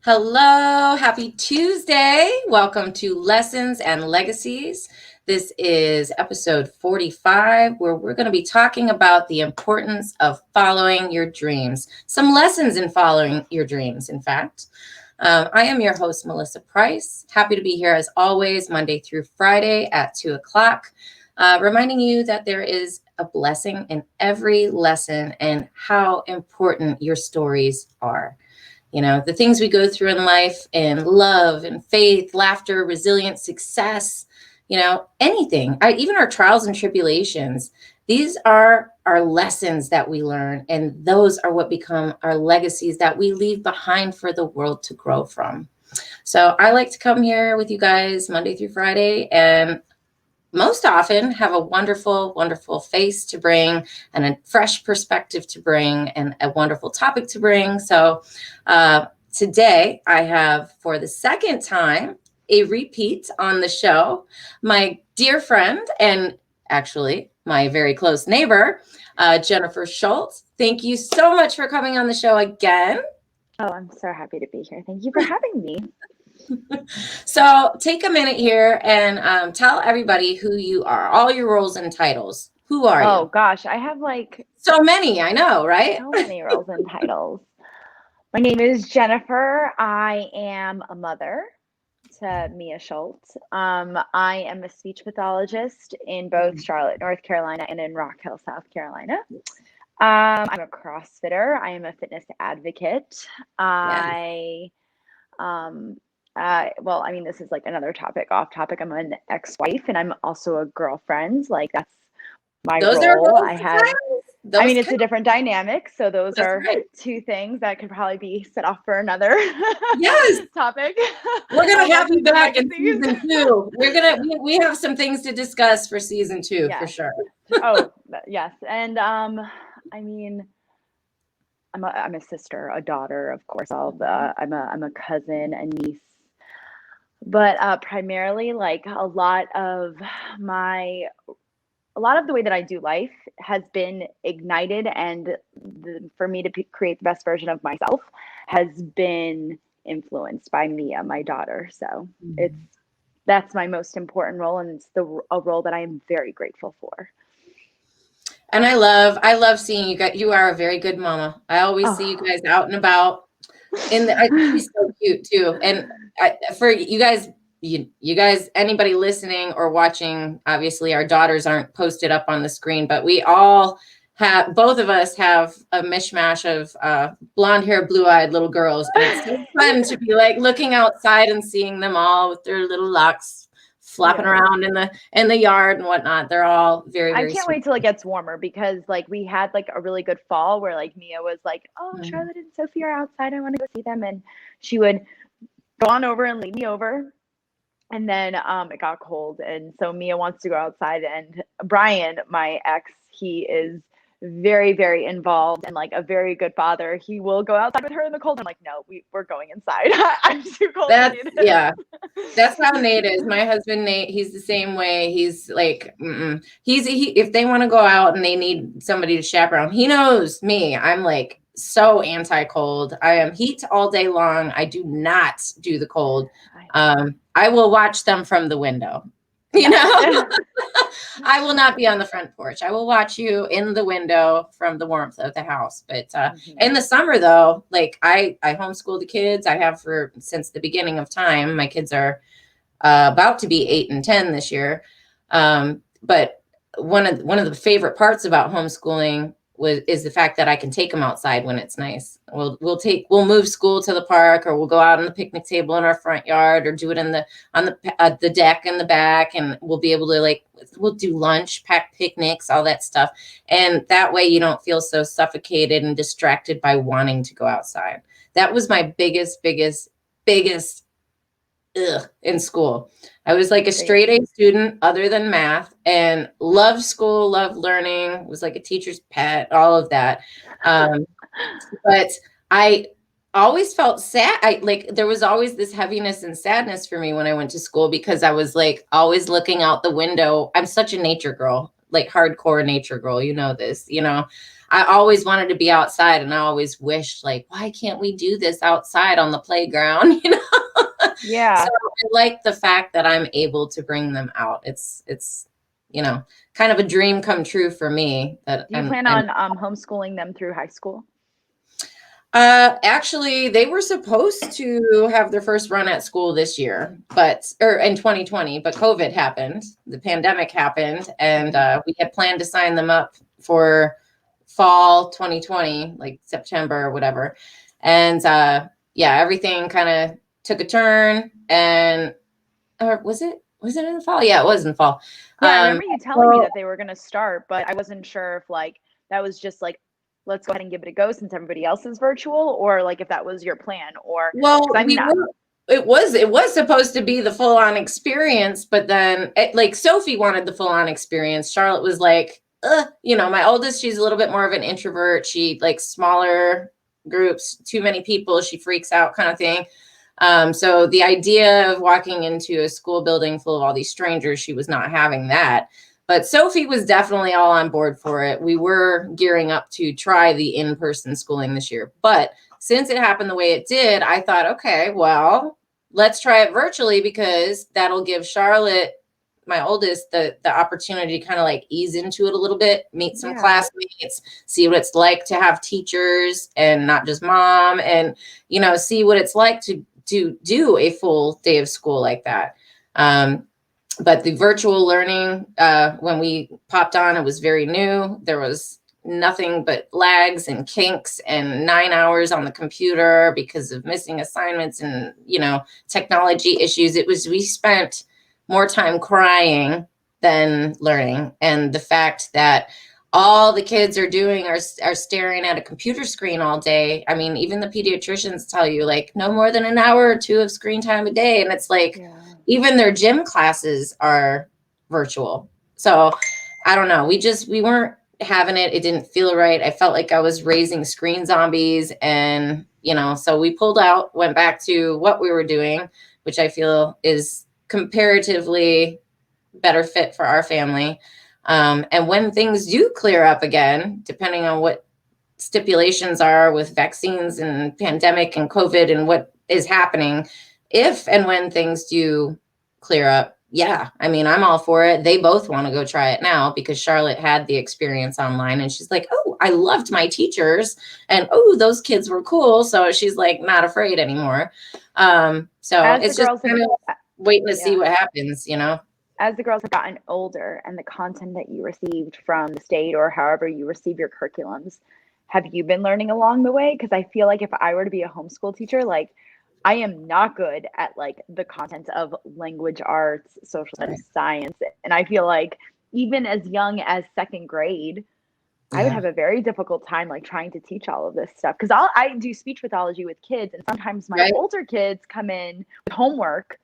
Hello, happy Tuesday. Welcome to Lessons and Legacies. This is episode 45, where we're going to be talking about the importance of following your dreams. Some lessons in following your dreams, in fact. I am your host, Melissa Price. Happy to be here as always, Monday through Friday at 2 o'clock, reminding you that there is a blessing in every lesson and how important your stories are. You know, the things we go through in life and love and faith, laughter, resilience, success, anything, even our trials and tribulations, these are our lessons that we learn. And those are what become our legacies that we leave behind for the world to grow from. So I like to come here with you guys Monday through Friday and most often have a wonderful, wonderful face to bring and a fresh perspective to bring and a wonderful topic to bring. So today I have, for the second time, a repeat on the show, my dear friend and actually my very close neighbor, Jennifer Schult. Thank you so much for coming on the show again. Oh, I'm so happy to be here. Thank you for having me. So take a minute here and tell everybody who you are, all your roles and titles. Who are you? Oh gosh, I have like so many, I know, right? So many roles and titles. My name is Jennifer. I am a mother to Mia Schult. I am a speech pathologist in both Charlotte, North Carolina and in Rock Hill, South Carolina. I'm a CrossFitter. I am a fitness advocate. This is like another topic, off topic. I'm an ex-wife and I'm also a girlfriend. Like that's my role. I have. It's a different dynamic. So those are two things that could probably be set off for another topic. We're gonna have you back in season 2. We have some things to discuss for season 2 for sure. Oh yes, and I'm a sister, a daughter, of course. I'm a cousin, a niece. But primarily, like a lot of the way that I do life has been ignited, and for me to create the best version of myself has been influenced by Mia, my daughter. So that's my most important role, and it's a role that I am very grateful for. And I love seeing you guys. You are a very good mama. I always see you guys out and about. I think she's so cute too. And for you guys, anybody listening or watching, obviously our daughters aren't posted up on the screen, but both of us have a mishmash of blonde hair, blue-eyed little girls. And it's so fun to be like looking outside and seeing them all with their little locks flopping around in the yard and whatnot. They're all very, very I can't wait till it gets warmer, because like we had like a really good fall where like Mia was like, oh, Charlotte and Sophie are outside, I want to go see them. And she would go on over and lead me over. And then it got cold. And so Mia wants to go outside. And Brian, my ex, he is very, very involved and like a very good father. He will go outside with her in the cold. I'm like, no, we're going inside. I'm too cold. That's how Nate is. My husband, Nate, he's the same way. He's like, if they want to go out and they need somebody to chaperone, he knows me. I'm like so anti-cold. I am heat all day long. I do not do the cold. I will watch them from the window. I will not be on the front porch. I will watch you in the window from the warmth of the house. But in the summer, though, like I homeschool the kids. I have since the beginning of time. My kids are about to be 8 and 10 this year. But one of the favorite parts about homeschooling is the fact that I can take them outside when it's nice. We'll move school to the park, or we'll go out on the picnic table in our front yard, or do it on the deck in the back, and we'll be able to we'll do lunch, pack picnics, all that stuff. And that way you don't feel so suffocated and distracted by wanting to go outside. That was my biggest in school. I was like a straight A student other than math, and loved school, loved learning, was like a teacher's pet, all of that. But I always felt sad. There was always this heaviness and sadness for me when I went to school, because I was like always looking out the window. I'm such a nature girl, like hardcore nature girl. You know this, I always wanted to be outside, and I always wished, like, why can't we do this outside on the playground? Yeah. So I like the fact that I'm able to bring them out. It's kind of a dream come true for me. That Do you plan and on homeschooling them through high school? Actually, they were supposed to have their first run at school this year, or in 2020, but COVID happened, the pandemic happened, and we had planned to sign them up for fall 2020, like September or whatever. And yeah, everything kind of took a turn, and or was it in the fall? Yeah, it was in the fall. Yeah, I remember you telling me So that they were going to start, but I wasn't sure if like that was just like, let's go ahead and give it a go since everybody else is virtual, or like if that was your plan, or because Well, I mean, it was supposed to be the full on experience, but then like Sophie wanted the full on experience. Charlotte was like, my oldest, she's a little bit more of an introvert. She like smaller groups, too many people, she freaks out kind of thing. So the idea of walking into a school building full of all these strangers, she was not having that. But Sophie was definitely all on board for it. We were gearing up to try the in-person schooling this year, but since it happened the way it did, I thought, okay, well, let's try it virtually because that'll give Charlotte, my oldest, the opportunity to kind of like ease into it a little bit, meet some yeah, classmates, see what it's like to have teachers and not just mom, and see what it's like to do a full day of school like that. But the virtual learning, when we popped on, it was very new. There was nothing but lags and kinks and 9 hours on the computer because of missing assignments and technology issues. We spent more time crying than learning, and the fact that all the kids are doing are staring at a computer screen all day. I mean, even the pediatricians tell you like no more than an hour or two of screen time a day, and it's like yeah, even their gym classes are virtual. So I don't know. We weren't having it. It didn't feel right. I felt like I was raising screen zombies, and so we pulled out, went back to what we were doing, which I feel is comparatively better fit for our family. And when things do clear up again, depending on what stipulations are with vaccines and pandemic and COVID and what is happening, if and when things do clear up, yeah, I mean, I'm all for it. They both want to go try it now because Charlotte had the experience online and she's like, oh, I loved my teachers and oh, those kids were cool. So she's like not afraid anymore. So as the it's just girls have, kind of waiting to see yeah, what happens. as the girls have gotten older and the content that you received from the state or however you receive your curriculums, have you been learning along the way? Because I feel like if I were to be a homeschool teacher, like I am not good at like the content of language arts, social Right. studies, science. And I feel like even as young as second grade, I would Yeah. have a very difficult time like trying to teach all of this stuff. Because I do speech pathology with kids, and sometimes my Right. older kids come in with homework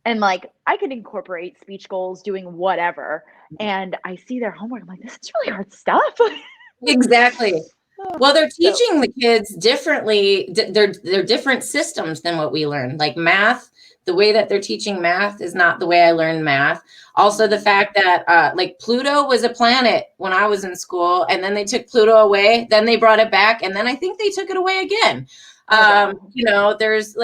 and like I could incorporate speech goals doing whatever. And I see their homework. I'm like, this is really hard stuff. Exactly. Well, they're So teaching the kids differently. They're different systems than what we learn. Like math, the way that they're teaching math is not the way I learned math. Also, the fact that like Pluto was a planet when I was in school, and then they took Pluto away, then they brought it back, and then I think they took it away again. oh wow. There's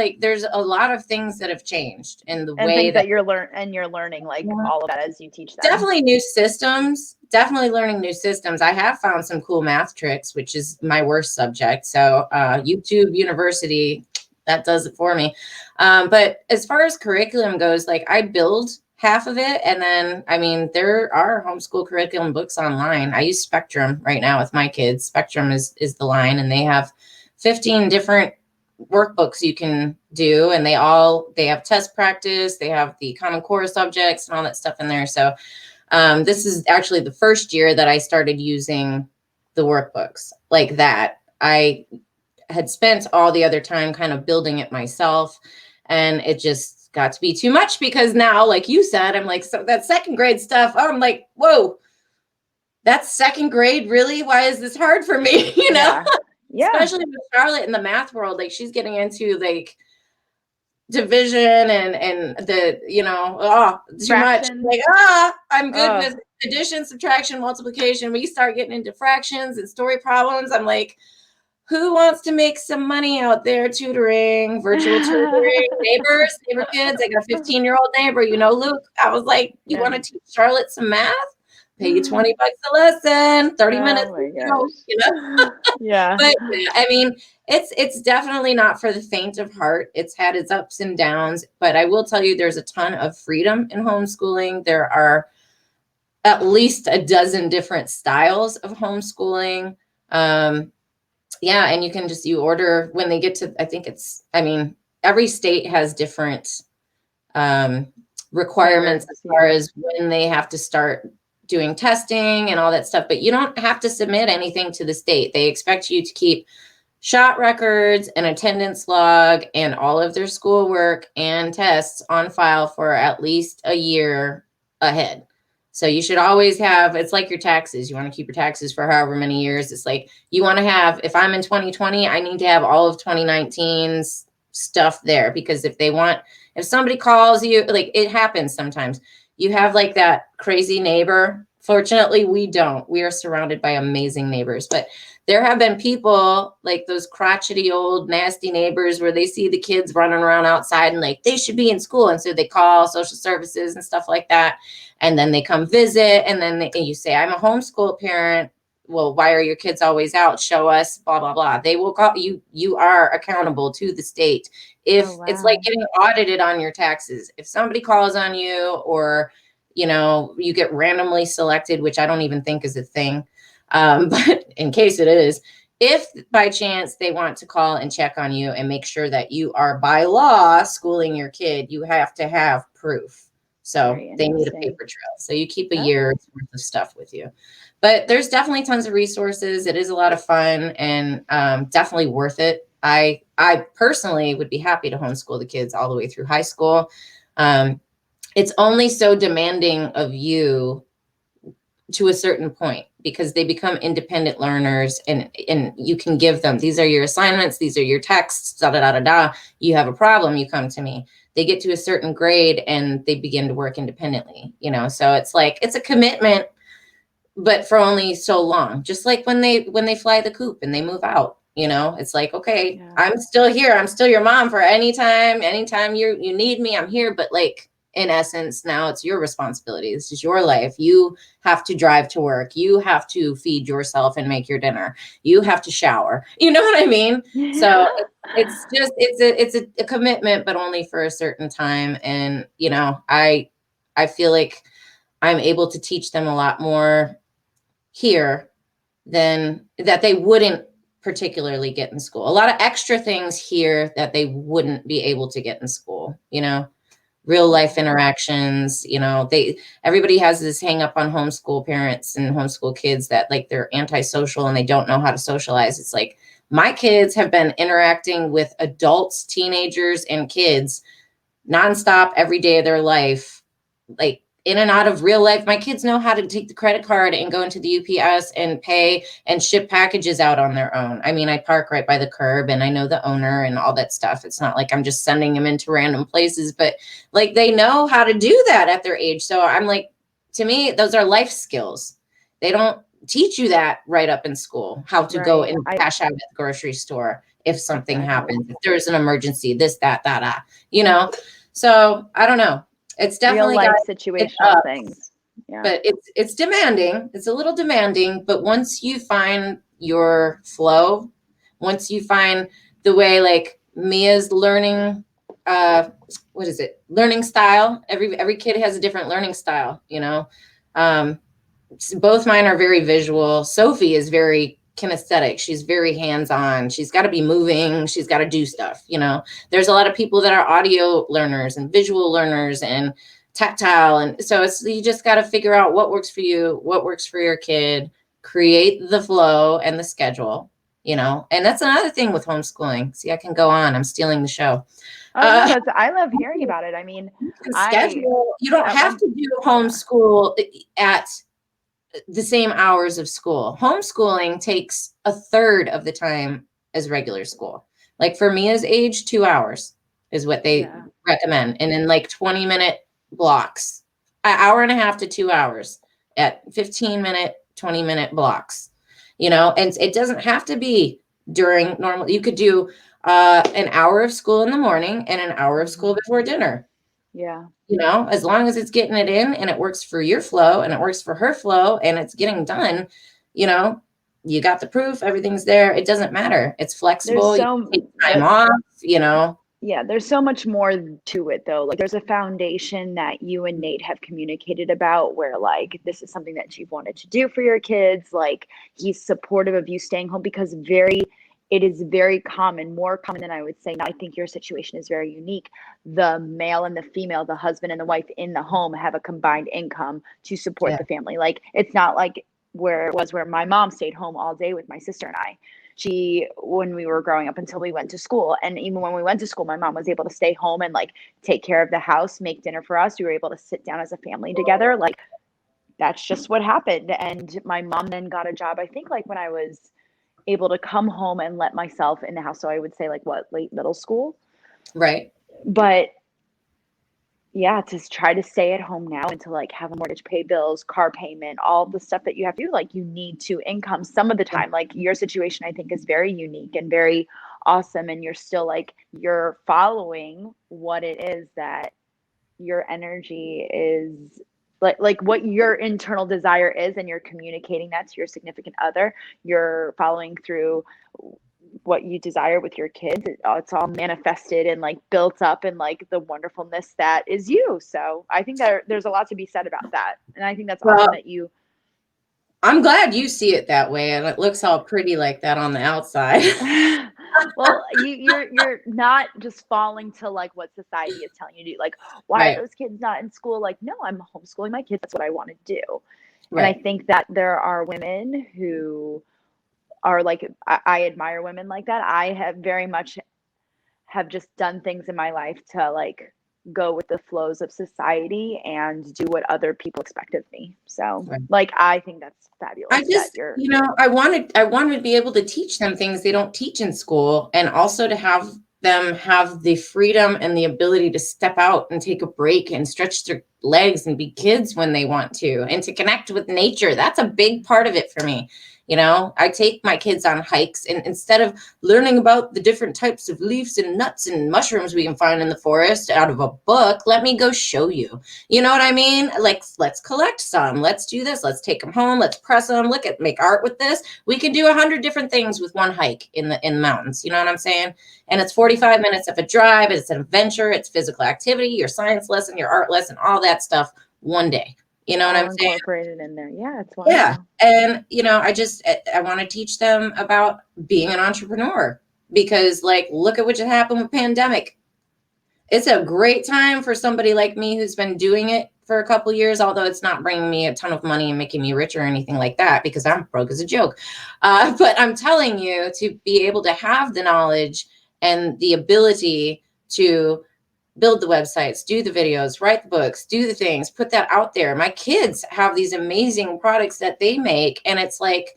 a lot of things that have changed in the And way things that that you're learning like all of that as you teach them. definitely new systems, definitely learning new systems. I have found some cool math tricks, which is my worst subject. So YouTube University, that does it for me. But as far as curriculum goes, like I build half of it. And then, I mean, there are homeschool curriculum books online. I use Spectrum right now with my kids. Spectrum is the line, and they have 15 different workbooks you can do, and they have test practice, they have the common core subjects and all that stuff in there. So this is actually the first year that I started using the workbooks like that. I had spent all the other time kind of building it myself, and it just got to be too much because now, like you said, I'm like, so that second grade stuff, I'm like, whoa, that's second grade, really? Why is this hard for me? Yeah. Yeah. Especially with Charlotte in the math world, like she's getting into like division and the, too much. Fraction. Like, I'm good Oh. with addition, subtraction, multiplication. When you start getting into fractions and story problems, I'm like, who wants to make some money out there tutoring, virtual tutoring, neighbor kids? I got a 15-year-old neighbor, Luke. I was like, you want to teach Charlotte some math? Pay you $20 a lesson, 30 minutes. Oh my gosh. Yeah. But I mean, it's definitely not for the faint of heart. It's had its ups and downs, but I will tell you there's a ton of freedom in homeschooling. There are at least a dozen different styles of homeschooling. Yeah, and you order when they get to, every state has different requirements as far as when they have to start doing testing and all that stuff, but you don't have to submit anything to the state. They expect you to keep shot records and attendance log and all of their schoolwork and tests on file for at least a year ahead. So you should always have, it's like your taxes. You want to keep your taxes for however many years. It's like you want to have, if I'm in 2020, I need to have all of 2019's stuff there, because if somebody calls you, like it happens sometimes, you have like that crazy neighbor. Fortunately, we don't. We are surrounded by amazing neighbors, but there have been people like those crotchety old nasty neighbors where they see the kids running around outside and like they should be in school. And so they call social services and stuff like that. And then they come visit, and then you say, I'm a homeschool parent. Well, why are your kids always out? Show us, blah, blah, blah. They will call you. You are accountable to the state. If it's like getting audited on your taxes, if somebody calls on you or, you get randomly selected, which I don't even think is a thing. But in case it is, if by chance they want to call and check on you and make sure that you are by law schooling your kid, you have to have proof. So they need a paper trail. So you keep a year's worth of stuff with you. But there's definitely tons of resources. It is a lot of fun and definitely worth it. I personally would be happy to homeschool the kids all the way through high school. It's only so demanding of you to a certain point because they become independent learners, and you can give them, these are your assignments, these are your texts, da da da da da. You have a problem, you come to me. They get to a certain grade and they begin to work independently, so it's like, it's a commitment, but for only so long. Just like when they fly the coop and they move out, it's like, okay, I'm still here. I'm still your mom for anytime you need me, I'm here. But like, in essence, now it's your responsibility. This is your life. You have to drive to work. You have to feed yourself and make your dinner. You have to shower. You know what I mean? So it's a commitment, but only for a certain time. And, I feel like I'm able to teach them a lot more here than that they wouldn't particularly get in school. A lot of extra things here that they wouldn't be able to get in school, real life interactions, everybody has this hang up on homeschool parents and homeschool kids that like they're antisocial and they don't know how to socialize. It's like, my kids have been interacting with adults, teenagers, and kids nonstop every day of their life, like in and out of real life. My kids know how to take the credit card and go into the UPS and pay and ship packages out on their own. I mean, I park right by the curb and I know the owner and all that stuff. It's not like I'm just sending them into random places, but like they know how to do that at their age. So I'm like, to me, those are life skills. They don't teach you that right up in school, how to go and cash out at the grocery store if something happens, if there's an emergency, this, that, So I don't know. It's definitely real life situational things. Yeah. But it's demanding. It's a little demanding, but once you find your flow, once you find the way, like Mia's learning, learning style. Every kid has a different learning style, both mine are very visual. Sophie is very kinesthetic. She's very hands-on. She's got to be moving. She's got to do stuff. There's a lot of people that are audio learners and visual learners and tactile. And so you just got to figure out what works for you, what works for your kid, create the flow and the schedule, and that's another thing with homeschooling. See, I can go on. I'm stealing the show. No, I love hearing about it. I mean, you don't have to do homeschool at the same hours of school. Homeschooling takes a third of the time as regular school. Like for Mia's age, 2 hours is what they Yeah. recommend. And in like 20-minute blocks, an hour and a half to 2 hours at 15-minute, 20-minute blocks, and it doesn't have to be during normal. You could do an hour of school in the morning and an hour of school before dinner. Yeah. As long as it's getting it in and it works for your flow and it works for her flow and it's getting done, you got the proof, everything's there. It doesn't matter. It's flexible. You can take time off. Yeah, there's so much more to it though. Like there's a foundation that you and Nate have communicated about where like this is something that you've wanted to do for your kids. Like he's supportive of you staying home because it is very common, more common than I would say. Now I think your situation is very unique. The male and the female, the husband and the wife in the home have a combined income to support Yeah. the family. Like it's not like where it was where my mom stayed home all day with my sister and I. When we were growing up until we went to school, and even when we went to school, my mom was able to stay home and like take care of the house, make dinner for us. We were able to sit down as a family together. Like that's just what happened. And my mom then got a job, I think like when I was able to come home and let myself in the house. So I would say like late middle school. Right. But yeah, to try to stay at home now and to like have a mortgage, pay bills, car payment, all the stuff that you have to do, like you need to income some of the time. Like your situation, I think, is very unique and very awesome. And you're still like, you're following what it is that your energy is like what your internal desire is, and you're communicating that to your significant other. You're following through what you desire with your kids. It's all manifested and like built up in like the wonderfulness that is you. So I think there's a lot to be said about that. And I think that's awesome that you. I'm glad you see it that way, and it looks all pretty like that on the outside. Well, you're not just falling to like what society is telling you to do. Like, why are Right. those kids not in school? Like, no, I'm homeschooling my kids. That's what I want to do. And I Right. think that there are women who are like, I admire women like that. I have very much have just done things in my life to like go with the flows of society and do what other people expect of me. So Right. like I think that's fabulous I that just, you're I wanted to be able to teach them things they don't teach in school, and also to have them have the freedom and the ability to step out and take a break and stretch their legs and be kids when they want to, and to connect with nature. That's a big part of it for me. I take my kids on hikes, and instead of learning about the different types of leaves and nuts and mushrooms we can find in the forest out of a book, let me go show you. You know what I mean? Like, let's collect some. Let's do this. Let's take them home. Let's press them. Make art with this. We can do 100 different things with one hike in the mountains. You know what I'm saying? And it's 45 minutes of a drive. It's an adventure. It's physical activity, your science lesson, your art lesson, all that stuff one day. You know what I'm saying? incorporated in there. Yeah, it's wonderful. Yeah. And, I want to teach them about being an entrepreneur, because like, look at what just happened with pandemic. It's a great time for somebody like me who's been doing it for a couple of years, although it's not bringing me a ton of money and making me rich or anything like that, because I'm broke as a joke. But I'm telling you, to be able to have the knowledge and the ability to build the websites, do the videos, write the books, do the things, put that out there. My kids have these amazing products that they make, and it's like,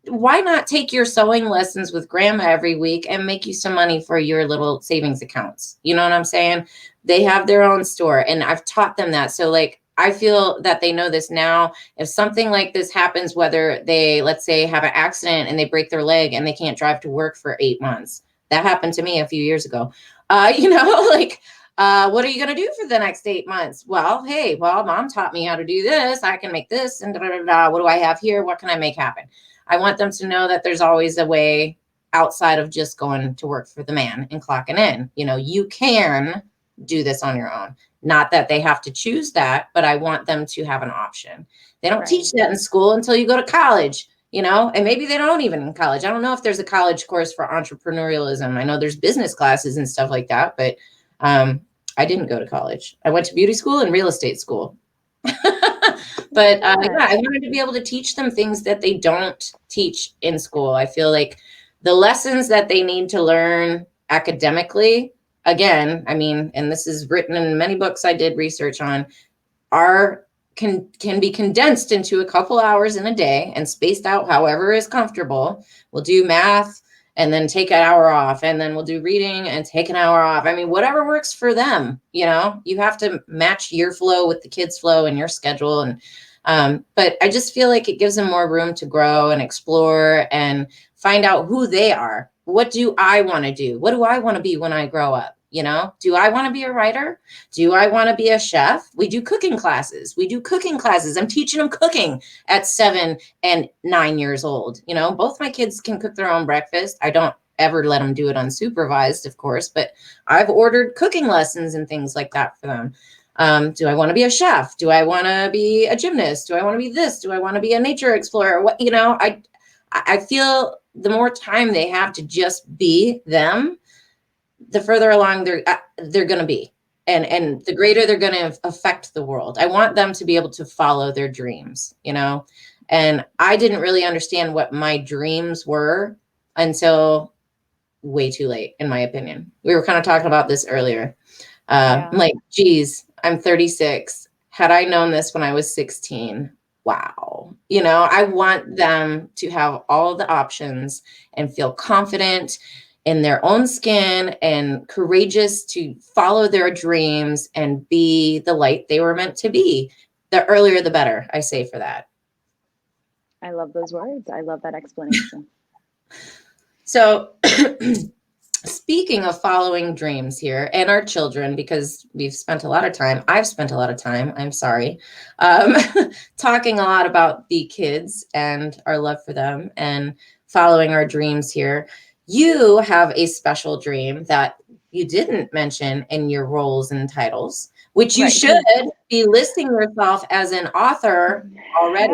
why not take your sewing lessons with grandma every week and make you some money for your little savings accounts? You know what I'm saying? They have their own store, and I've taught them that. So like, I feel that they know this now. If something like this happens, whether they, let's say, have an accident and they break their leg and they can't drive to work for 8 months, that happened to me a few years ago. Like, what are you going to do for the next 8 months? Well, hey, mom taught me how to do this. I can make this, and da, da, da, da. What do I have here? What can I make happen? I want them to know that there's always a way outside of just going to work for the man and clocking in. You can do this on your own. Not that they have to choose that, but I want them to have an option. They don't teach that in school until you go to college, and maybe they don't even in college. I don't know if there's a college course for entrepreneurialism. I know there's business classes and stuff like that, but I didn't go to college. I went to beauty school and real estate school. But yeah, I wanted to be able to teach them things that they don't teach in school. I feel like the lessons that they need to learn academically, again, and this is written in many books I did research on, can be condensed into a couple hours in a day and spaced out however is comfortable. We'll do math and then take an hour off, and then we'll do reading and take an hour off. I mean, whatever works for them, you know, you have to match your flow with the kids' flow and your schedule. And but I just feel like it gives them more room to grow and explore and find out who they are. What do I want to do? What do I want to be when I grow up? You know, do I want to be a writer? Do I want to be a chef? We do cooking classes. I'm teaching them cooking at 7 and 9 years old. You know, both my kids can cook their own breakfast. I don't ever let them do it unsupervised, of course, but I've ordered cooking lessons and things like that for them. Do I want to be a chef? Do I want to be a gymnast? Do I want to be this? Do I want to be a nature explorer? What, you know, I feel the more time they have to just be them, the further along they're going to be, and the greater they're going to affect the world. I want them to be able to follow their dreams, you know. And I didn't really understand what my dreams were until way too late, in my opinion. We were kind of talking about this earlier. I'm like, geez, I'm 36. Had I known this when I was 16, wow. You know, I want them to have all the options and feel confident in their own skin and courageous to follow their dreams and be the light they were meant to be. The earlier, the better, I say for that. I love those words. I love that explanation. So speaking of following dreams here and our children, because I've spent a lot of time, I'm sorry, talking a lot about the kids and our love for them and following our dreams here. You have a special dream that you didn't mention in your roles and titles, which you should be listing yourself as an author already.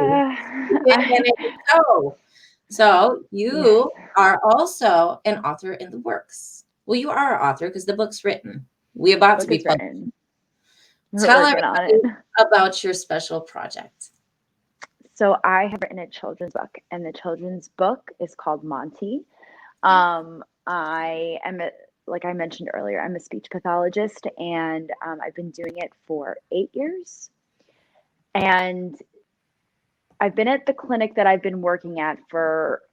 So you are also an author in the works. Well, you are an author because the book's written. We're about to be published. Tell everybody about your special project. So I have written a children's book, and the children's book is called Monty. I am, like I mentioned earlier, I'm a speech pathologist, and I've been doing it for 8 years. And I've been at the clinic that I've been working at for,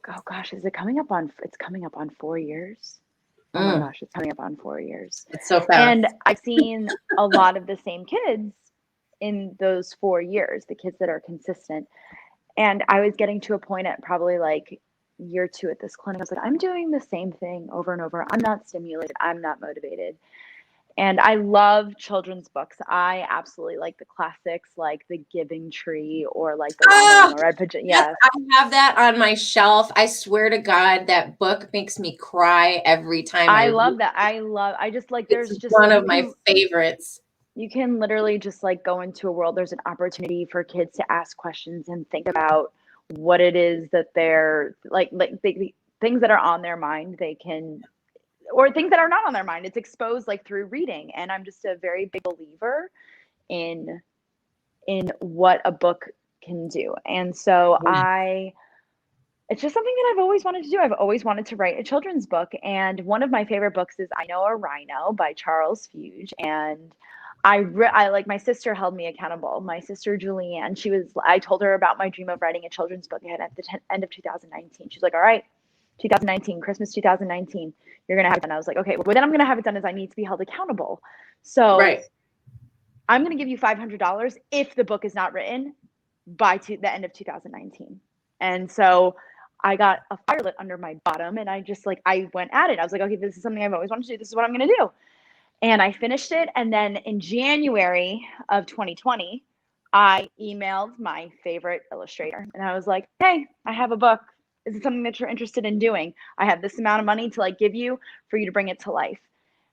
oh gosh, it's coming up on 4 years. Oh my gosh, it's coming up on 4 years. It's so fast. And I've seen a lot of the same kids in those 4 years, the kids that are consistent. And I was getting to a point at probably like year 2 at this clinic. I was like, I'm doing the same thing over and over. I'm not stimulated. I'm not motivated. And I love children's books. I absolutely like the classics, like The Giving Tree or like The Red Pigeon. Yes, I have that on my shelf. I swear to God, that book makes me cry every time. I love that. I just like, there's just one of my favorites. You can literally just like go into a world. There's an opportunity for kids to ask questions and think about what it is that they're like things that are on their mind. They can, or things that are not on their mind. It's exposed like through reading. And I'm just a very big believer in what a book can do. And so it's just something that I've always wanted to do. I've always wanted to write a children's book. And one of my favorite books is I Know a Rhino by Charles Fuge. And I like, my sister held me accountable. My sister, Julianne, I told her about my dream of writing a children's book at the end of 2019. She's like, all right, 2019, Christmas 2019, you're going to have it done. I was like, okay, well, then I'm going to have it done as I need to be held accountable. So I'm going to give you $500 if the book is not written by the end of 2019. And so I got a fire lit under my bottom, and I went at it. I was like, okay, this is something I've always wanted to do. This is what I'm going to do. And I finished it. And then in January of 2020, I emailed my favorite illustrator, and I was like, hey, I have a book. Is it something that you're interested in doing? I have this amount of money to like give you for you to bring it to life.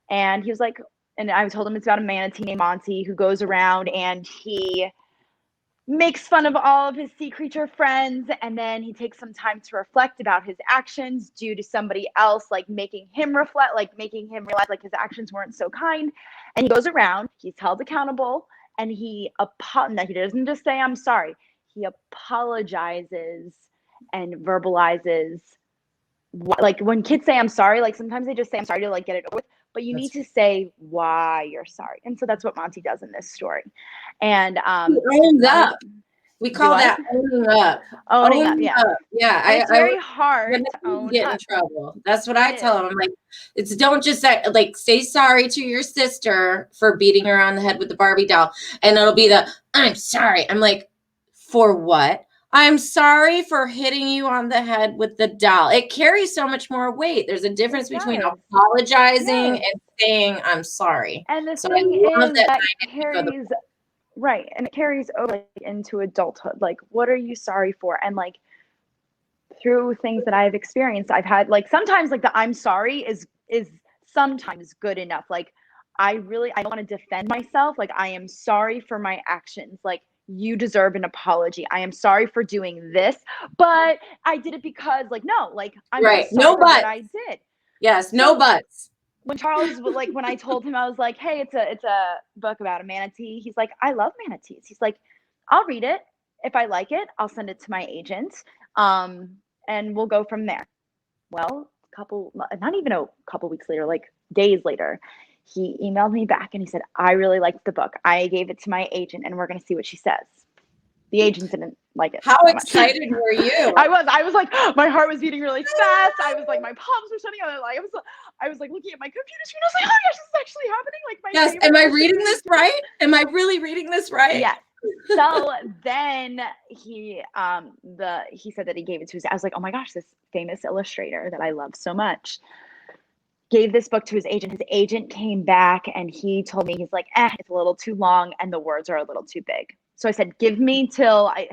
And he was like, and I told him it's about a manatee named Monty who goes around and he makes fun of all of his sea creature friends. And then he takes some time to reflect about his actions due to somebody else, like making him reflect, like making him realize like his actions weren't so kind. And he goes around, he's held accountable, and he doesn't just say, I'm sorry. He apologizes and verbalizes, like when kids say I'm sorry, like sometimes they just say I'm sorry to like get it over with, but you need to say why you're sorry. And so that's what Monty does in this story. And he owns up. We Do call what? that owning up. Owning up, Owning yeah. up. Yeah, And it's I very would hard when to you own get in up. trouble. That's what It I tell is. them. I'm like, it's don't just say, like say sorry to your sister for beating her on the head with the Barbie doll, and it'll be the I'm sorry. I'm like, for what? I'm sorry for hitting you on the head with the doll. It carries so much more weight. There's a difference It between does. apologizing Yes. and saying I'm sorry. And the So I thing love is that that dynamic of the carries right, and it carries over like, into adulthood. Like, what are you sorry for? And like through things that I've experienced, I've had like sometimes like the I'm sorry is sometimes good enough. Like I don't want to defend myself. Like I am sorry for my actions. Like you deserve an apology. I am sorry for doing this, but I did it because like no, like I'm right. just sorry No for what buts. I did. Yes, no So buts. when Charles like when I told him I was like, "Hey, it's a book about a manatee." He's like, "I love manatees." He's like, "I'll read it. If I like it, I'll send it to my agent, um, and we'll go from there." Well, not even a couple weeks later, like days later, he emailed me back and he said, "I really liked the book. I gave it to my agent, and we're going to see what she says." The agent didn't like it How so much. excited were you? I was like, my heart was beating really fast. I was like, my palms were sweating. I was like looking at my computer screen. I was like, oh my gosh, this is actually happening. Like my Yes. favorite Am I reading illustrator this is doing right? Am I really reading this right? yes. So then he said that he gave it to his. I was like, oh my gosh, this famous illustrator that I love so much gave this book to his agent. His agent came back and he told me, he's like, it's a little too long and the words are a little too big. So I said, give me till I.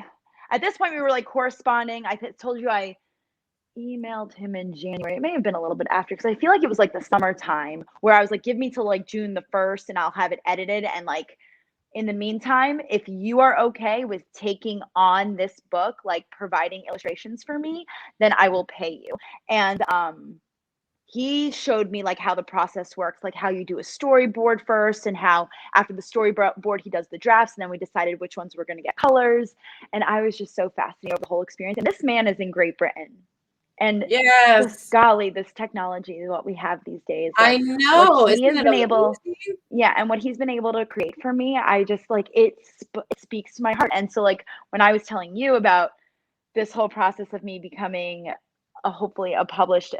At this point, we were like corresponding. I told you I emailed him in January. It may have been a little bit after because I feel like it was like the summertime where I was like, give me till like June the 1st and I'll have it edited. And like in the meantime, if you are okay with taking on this book, like providing illustrations for me, then I will pay you. And he showed me like how the process works, like how you do a storyboard first and how after the storyboard he does the drafts, and then we decided which ones were going to get colors. And I was just so fascinated with the whole experience. And this man is in Great Britain, and just Yes. golly, this technology is what we have these days. I Like what know. he Isn't has it been able, amazing? yeah, and what he's been able to create for me, I just like it speaks to my heart. And so like when I was telling you about this whole process of me becoming hopefully a published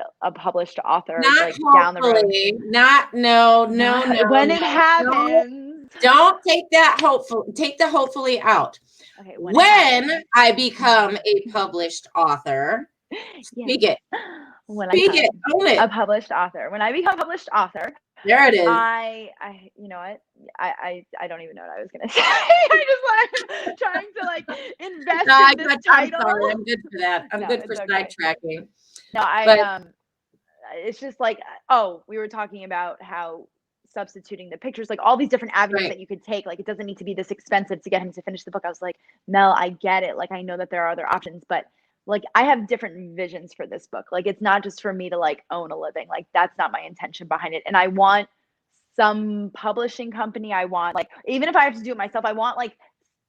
author Not like down the road, hopefully. Not no, no, no, when it no, no. happens. Don't take that hopeful. Take the hopefully out. Okay, when it When happens. I become a published author, Yes. speak it. When I Speak become it. Own a it. published author. When I become a published author, There it is. you know what? I don't even know what I was gonna say. I just like trying to like invest No, in this I'm title. sorry. I'm good for that. I'm No, good for it's okay. sidetracking. No, But it's just like, oh, we were talking about how substituting the pictures, like all these different avenues right. that you could take. Like it doesn't need to be this expensive to get him to finish the book. I was like, Mel, I get it. Like I know that there are other options, but like I have different visions for this book. Like it's not just for me to like own a living. Like that's not my intention behind it. And I want some publishing company. I want like even if I have to do it myself, I want like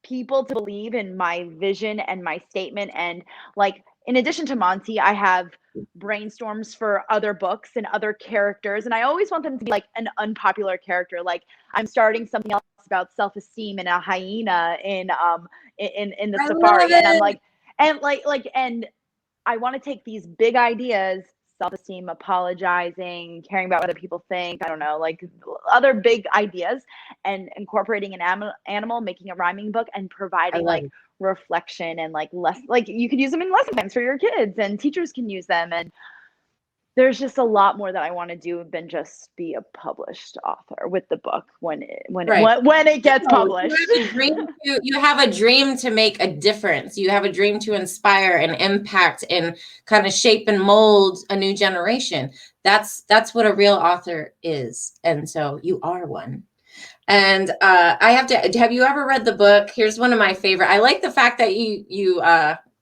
people to believe in my vision and my statement. And like in addition to Monty, I have brainstorms for other books and other characters, and I always want them to be like an unpopular character. Like I'm starting something else about self-esteem and a hyena in the I love safari, and I'm it. like and I want to take these big ideas, self-esteem, apologizing, caring about what other people think, I don't know, like other big ideas, and incorporating an animal, making a rhyming book, and I providing love like it. reflection and like less like you could use them in lesson plans for your kids and teachers can use them. And there's just a lot more that I want to do than just be a published author with the book Right. when it gets No, published. you have a dream to make a difference. You have a dream to inspire and impact and kind of shape and mold a new generation. That's what a real author is. And so you are one. And have you ever read the book? Here's one of my favorite. I like the fact that you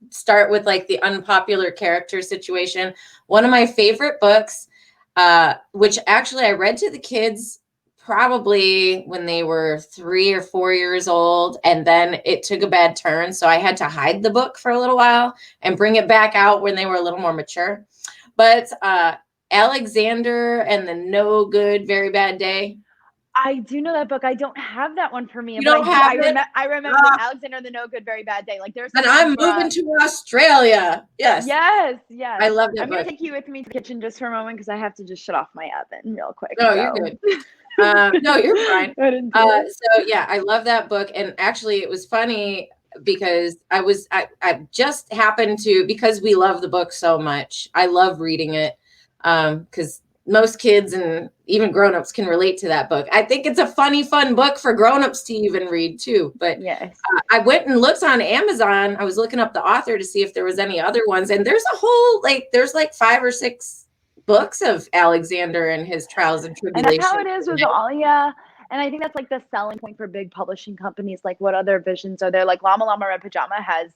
start with like the unpopular character situation. One of my favorite books, which actually I read to the kids probably when they were 3 or 4 years old, and then it took a bad turn. So I had to hide the book for a little while and bring it back out when they were a little more mature. But Alexander and the No Good, Very Bad Day. I do know that book. I don't have that one for me, You but don't have it? I remember Uh, Alexander the No Good Very Bad Day. Like there's and some I'm books where moving to Australia. Yes. yes. I love that I'm gonna book. take you with me to the kitchen just for a moment because I have to just shut off my oven real quick. No, you're So good. No, you're fine. go ahead and do it. So yeah, I love that book. And actually it was funny because I just happened to, because we love the book so much. I love reading it. Because most kids and even grown-ups can relate to that book. I think it's a funny, fun book for grown-ups to even read too. But Yes. I went and looked on Amazon. I was looking up the author to see if there was any other ones. And there's a whole, there's like 5 or 6 books of Alexander and his trials and And that's how tribulations. it is with all, yeah. And I think that's like the selling point for big publishing companies. Like, what other visions are there? Like, Llama Llama Red Pajama has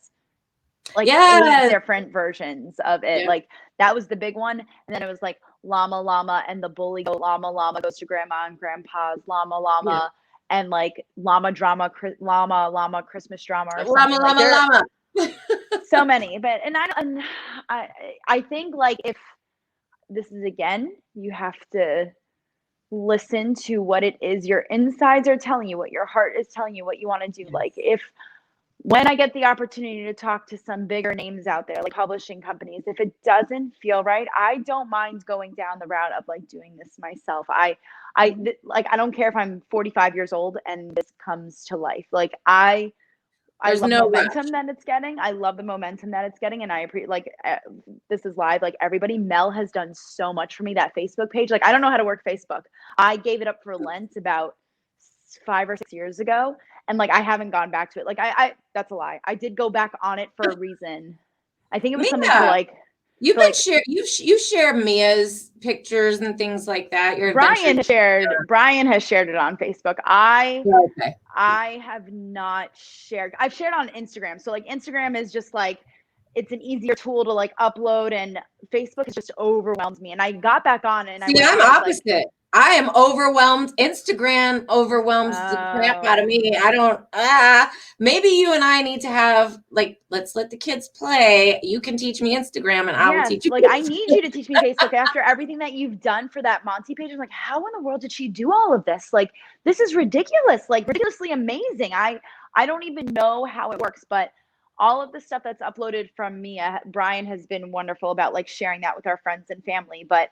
like 8 Yes. different versions of it. Yeah. Like, that was the big one. And then it was like Llama Llama and the Bully Goat. Llama Llama goes to Grandma and Grandpa's. Llama Yeah. Llama and like Llama Drama, Llama Christmas Drama or Llama, something. Like, llama, there are llama. so many. But I think like if this is again, you have to listen to what it is your insides are telling you, what your heart is telling you, what you want to do. Yes. Like if when I get the opportunity to talk to some bigger names out there, like publishing companies, if it doesn't feel right, I don't mind going down the route of like doing this myself. Like I don't care if I'm 45 years old and this comes to life. Like I There's love no momentum rush. that it's getting. I love the momentum that it's getting, and I appreciate this is live. Like everybody, Mel has done so much for me. That Facebook page, like I don't know how to work Facebook. I gave it up for Lent about 5 or 6 years ago, and like I haven't gone back to it. Like I that's a lie. I did go back on it for a reason. I think it was something Mia, you've for been like share you share Mia's pictures and things like that. Your adventures. Brian has shared it on Facebook. Okay. I have not shared. I've shared on Instagram. So like Instagram is just like it's an easier tool to like upload, and Facebook has just overwhelmed me. And I got back on and I See, went I'm and I was like, opposite. I am overwhelmed. Instagram overwhelms the crap out of oh me. I don't, maybe you and I need to have, let's let the kids play. You can teach me Instagram and I will yes, teach you. like I need you to teach me Facebook after everything that you've done for that Monty page. I'm like, how in the world did she do all of this? Like, this is ridiculous, like ridiculously amazing. I don't even know how it works, but all of the stuff that's uploaded from Mia, Brian has been wonderful about like sharing that with our friends and family, but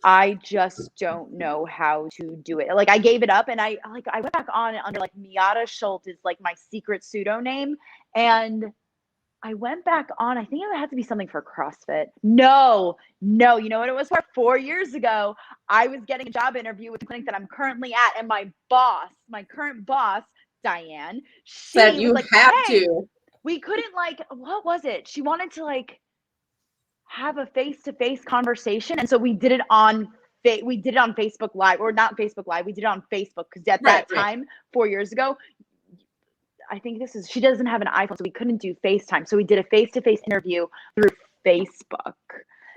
I just don't know how to do it. Like I gave it up and I went back on it under like Miata Schult is like my secret pseudo name. And I went back on, I think it had to be something for CrossFit. No, you know what it was for? 4 years ago, I was getting a job interview with the clinic that I'm currently at. And my current boss, Diane, Said she was you like, have hey, to. we couldn't like, what was it? She wanted to like have a face-to-face conversation. And so we did it on Facebook Live, or not Facebook Live. We did it on Facebook because at Right, that right. time, 4 years ago, I think she doesn't have an iPhone, so we couldn't do FaceTime. So we did a face-to-face interview through Facebook.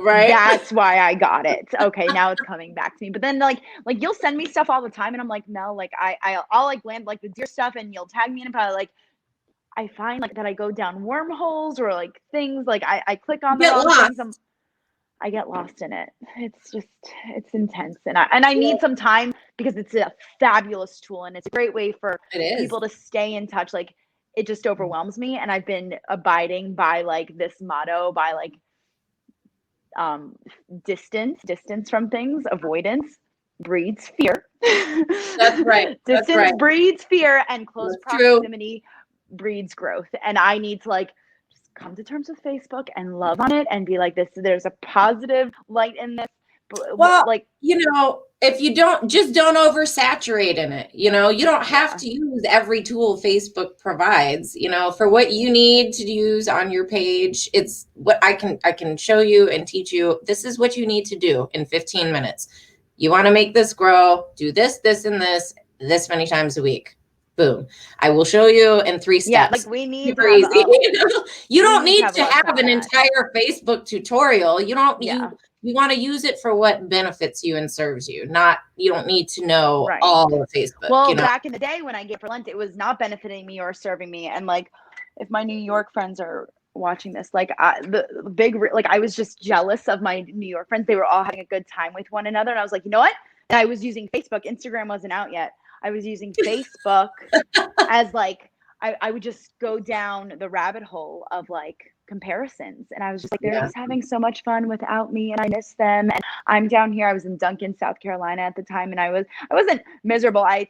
Right. That's why I got it. Okay, now it's coming back to me. But then like you'll send me stuff all the time, and I'm like, Mel, like I'll like land like the deer stuff, and you'll tag me in about like I find like that I go down wormholes or like things like I click on the Get wrong lost. things. I get lost in it. It's intense, and I need some time because it's a fabulous tool and it's a great way for It is. people to stay in touch. Like it just overwhelms me, and I've been abiding by like this motto by like distance from things, avoidance breeds fear. That's right. That's Distance right. breeds fear, and close That's true. proximity breeds growth. And I need to like just come to terms with Facebook and love on it and be like, there's a positive light in this. Well, Like, if you don't oversaturate in it, you don't have yeah, to use every tool Facebook provides, for what you need to use on your page. It's what I can show you and teach you. This is what you need to do in 15 minutes. You want to make this grow, do this, and this many times a week. Boom. I will show you in 3 yeah, steps. like we need to Super have easy. You we don't need to need have a to lesson have on an that. entire Facebook tutorial. You don't Yeah, you want to use it for what benefits you and serves you. Not You don't need to know right. all of Facebook, Well, back in the day when I gave for Lent, it was not benefiting me or serving me. And like, if my New York friends are watching this, like the big, like I was just jealous of my New York friends. They were all having a good time with one another. And I was like, you know what? And I was using Facebook. Instagram wasn't out yet. I was using Facebook as like, I would just go down the rabbit hole of like comparisons. And I was just like, they're Yeah. just having so much fun without me and I miss them. And I'm down here. I was in Duncan, South Carolina at the time. And I wasn't miserable. I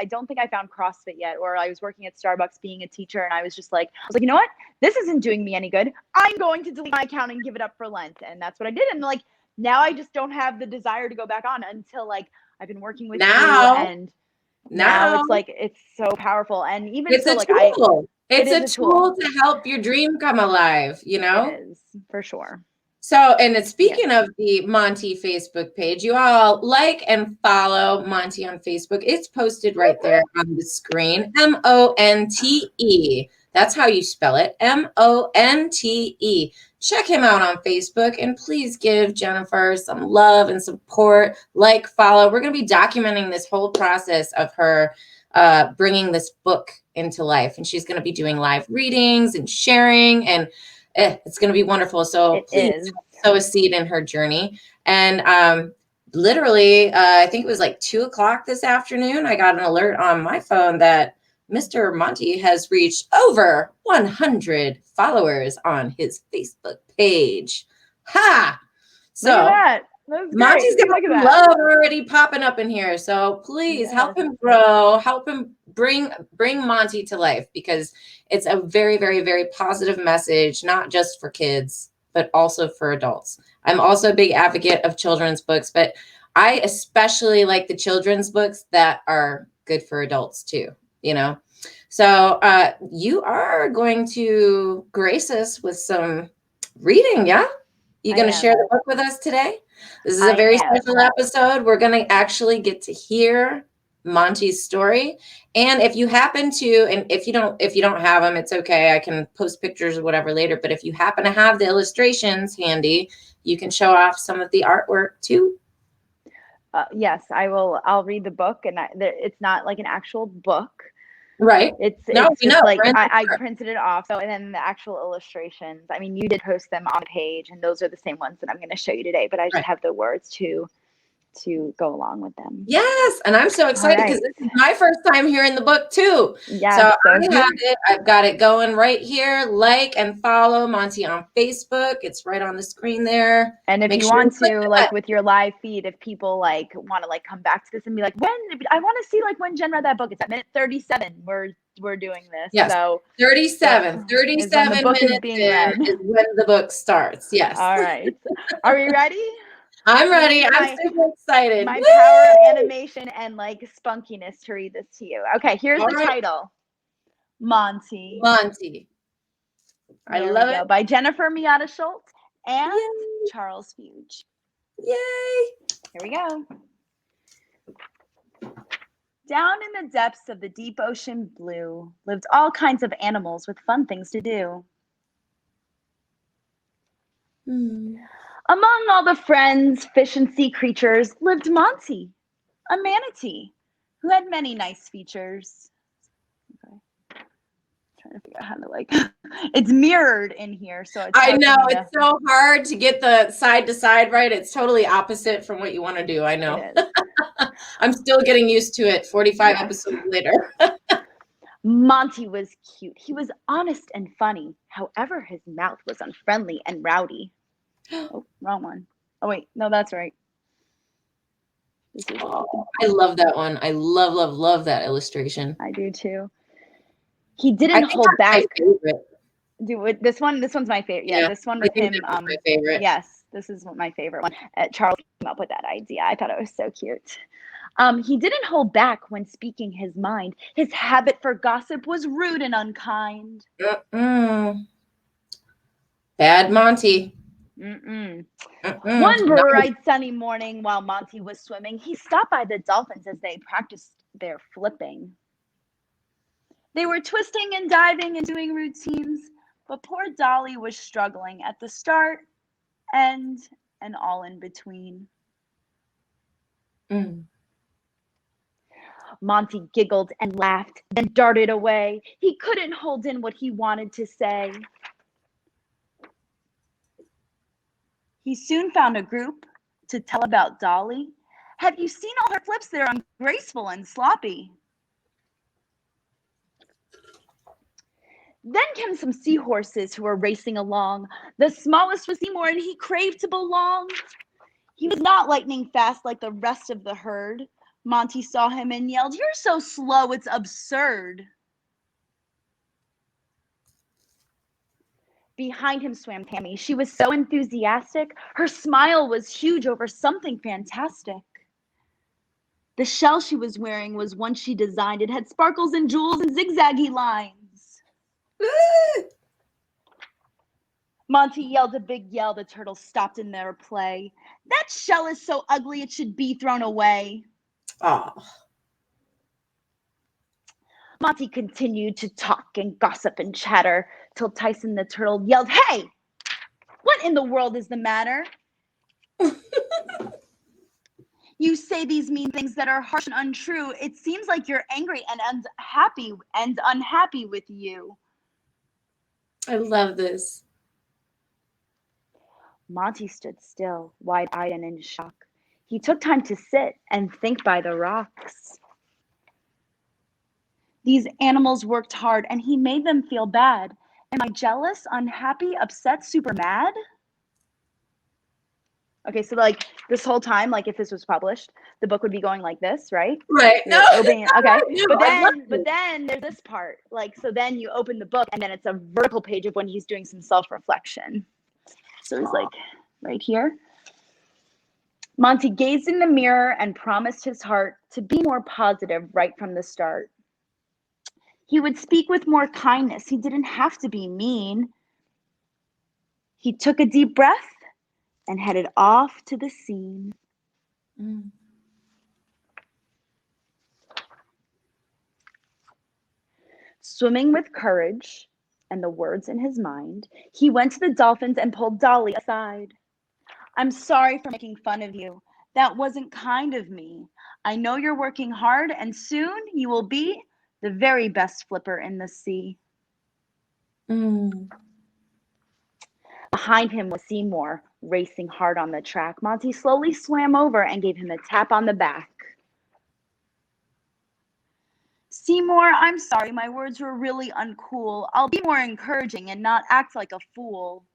don't think I found CrossFit yet, or I was working at Starbucks being a teacher. And I was like, you know what? This isn't doing me any good. I'm going to delete my account and give it up for Lent. And that's what I did. And like, now I just don't have the desire to go back on until like I've been working with you, and now it's like, it's so powerful. And even it's so, a like tool. it It's is a a tool. tool to help your dream come alive, you know? It is, for sure. So, and it's speaking of the Monty Facebook page, you all like and follow Monty on Facebook. It's posted right there on the screen. Monte. That's how you spell it. Monte. Check him out on Facebook, and please give Jennifer some love and support. Like, follow. We're going to be documenting this whole process of her bringing this book into life, and she's going to be doing live readings and sharing, and it's going to be wonderful. So please sow a seed in her journey. And literally, I think it was like 2:00 this afternoon, I got an alert on my phone that Mr. Monty has reached over 100 followers on his Facebook page. Ha! So look at that. That's Monty's great. got some love already popping up in here. So please help him grow, help him bring Monty to life, because it's a very, very, very positive message, not just for kids, but also for adults. I'm also a big advocate of children's books, but I especially like the children's books that are good for adults too, you know? So you are going to grace us with some reading, yeah? You going to share the book with us today? This is a very special episode. We're going to actually get to hear Monty's story. And if you happen to, and if you don't have them, it's okay. I can post pictures or whatever later. But if you happen to have the illustrations handy, you can show off some of the artwork too. Yes, I will. I'll read the book, and it's not like an actual book. Right. It's just like I printed it off. So, and then the actual illustrations, I mean, you did post them on the page, and those are the same ones that I'm going to show you today, but I just have the words to go along with them. Yes, and I'm so excited because this is my first time hearing the book too. Yes, so I have it. I've got it going right here. Like and follow Monty on Facebook. It's right on the screen there. And if you want to, like with your live feed, if people like want to like come back to this and be like, when I want to see like when Jen read that book, it's at minute 37. We're doing this. Yes. So 37 minutes in is when the book starts. Yes. All right. Are we ready? I'm ready. I'm super excited. My power of animation and like spunkiness to read this to you. Okay, here's the title. Monty. I love it. By Jennifer Miata Schult and Charles Fuge. Yay. Here we go. Down in the depths of the deep ocean blue lived all kinds of animals with fun things to do. Among all the friends, fish, and sea creatures lived Monty, a manatee who had many nice features. Okay. Trying to figure out how to like, it's mirrored in here, so it's I know it's so hard to get the side to side right. It's totally opposite from what you want to do. I know. I'm still getting used to it 45 episodes later. Monty was cute. He was honest and funny. However, his mouth was unfriendly and rowdy. Oh, wrong one. Oh, wait. No, that's right. I love that one. I love that illustration. I do too. He didn't hold back. Dude, this one's my favorite. Yeah, this one with him. My favorite. Yes, this is my favorite one. Charles came up with that idea. I thought it was so cute. He didn't hold back when speaking his mind. His habit for gossip was rude and unkind. Bad Monty. One bright sunny morning while Monty was swimming, he stopped by the dolphins as they practiced their flipping. They were twisting and diving and doing routines, but poor Dolly was struggling at the start, end, and all in between. Monty giggled and laughed, then darted away. He couldn't hold in what he wanted to say. He soon found a group to tell about Dolly Have you seen all her flips? They're ungraceful and sloppy. Then came some seahorses who were racing along. The smallest was Seymour, and he craved to belong. He was not lightning fast like the rest of the herd. Monty saw him and yelled, "You're so slow, it's absurd." Behind him swam Tammy. She was so enthusiastic. Her smile was huge over something fantastic. The shell she was wearing was one she designed. It had sparkles and jewels and zigzaggy lines. Monty yelled a big yell. The turtles stopped in their play. "That shell is so ugly it should be thrown away." Oh. Monty continued to talk and gossip and chatter till Tyson the turtle yelled, "Hey! What in the world is the matter? You say these mean things that are harsh and untrue. It seems like you're angry and unhappy with you." I love this. Monty stood still, wide-eyed and in shock. He took time to sit and think by the rocks. These animals worked hard and he made them feel bad. Am I jealous, unhappy, upset, super mad? Okay, so like this whole time, like if this was published, the book would be going like this, right? Right. You're No. opening, okay. No, But then there's this part. Like, so then you open the book and then it's a vertical page of when he's doing some self-reflection. So he's like right here. Monty gazed in the mirror and promised his heart to be more positive right from the start. He would speak with more kindness. He didn't have to be mean. He took a deep breath and headed off to the scene. Mm. Swimming with courage and the words in his mind, he went to the dolphins and pulled Dolly aside. "I'm sorry for making fun of you. That wasn't kind of me. I know you're working hard and soon you will be the very best flipper in the sea." Mm. Behind him was Seymour, racing hard on the track. Monty slowly swam over and gave him a tap on the back. "Seymour, I'm sorry. My words were really uncool. I'll be more encouraging and not act like a fool."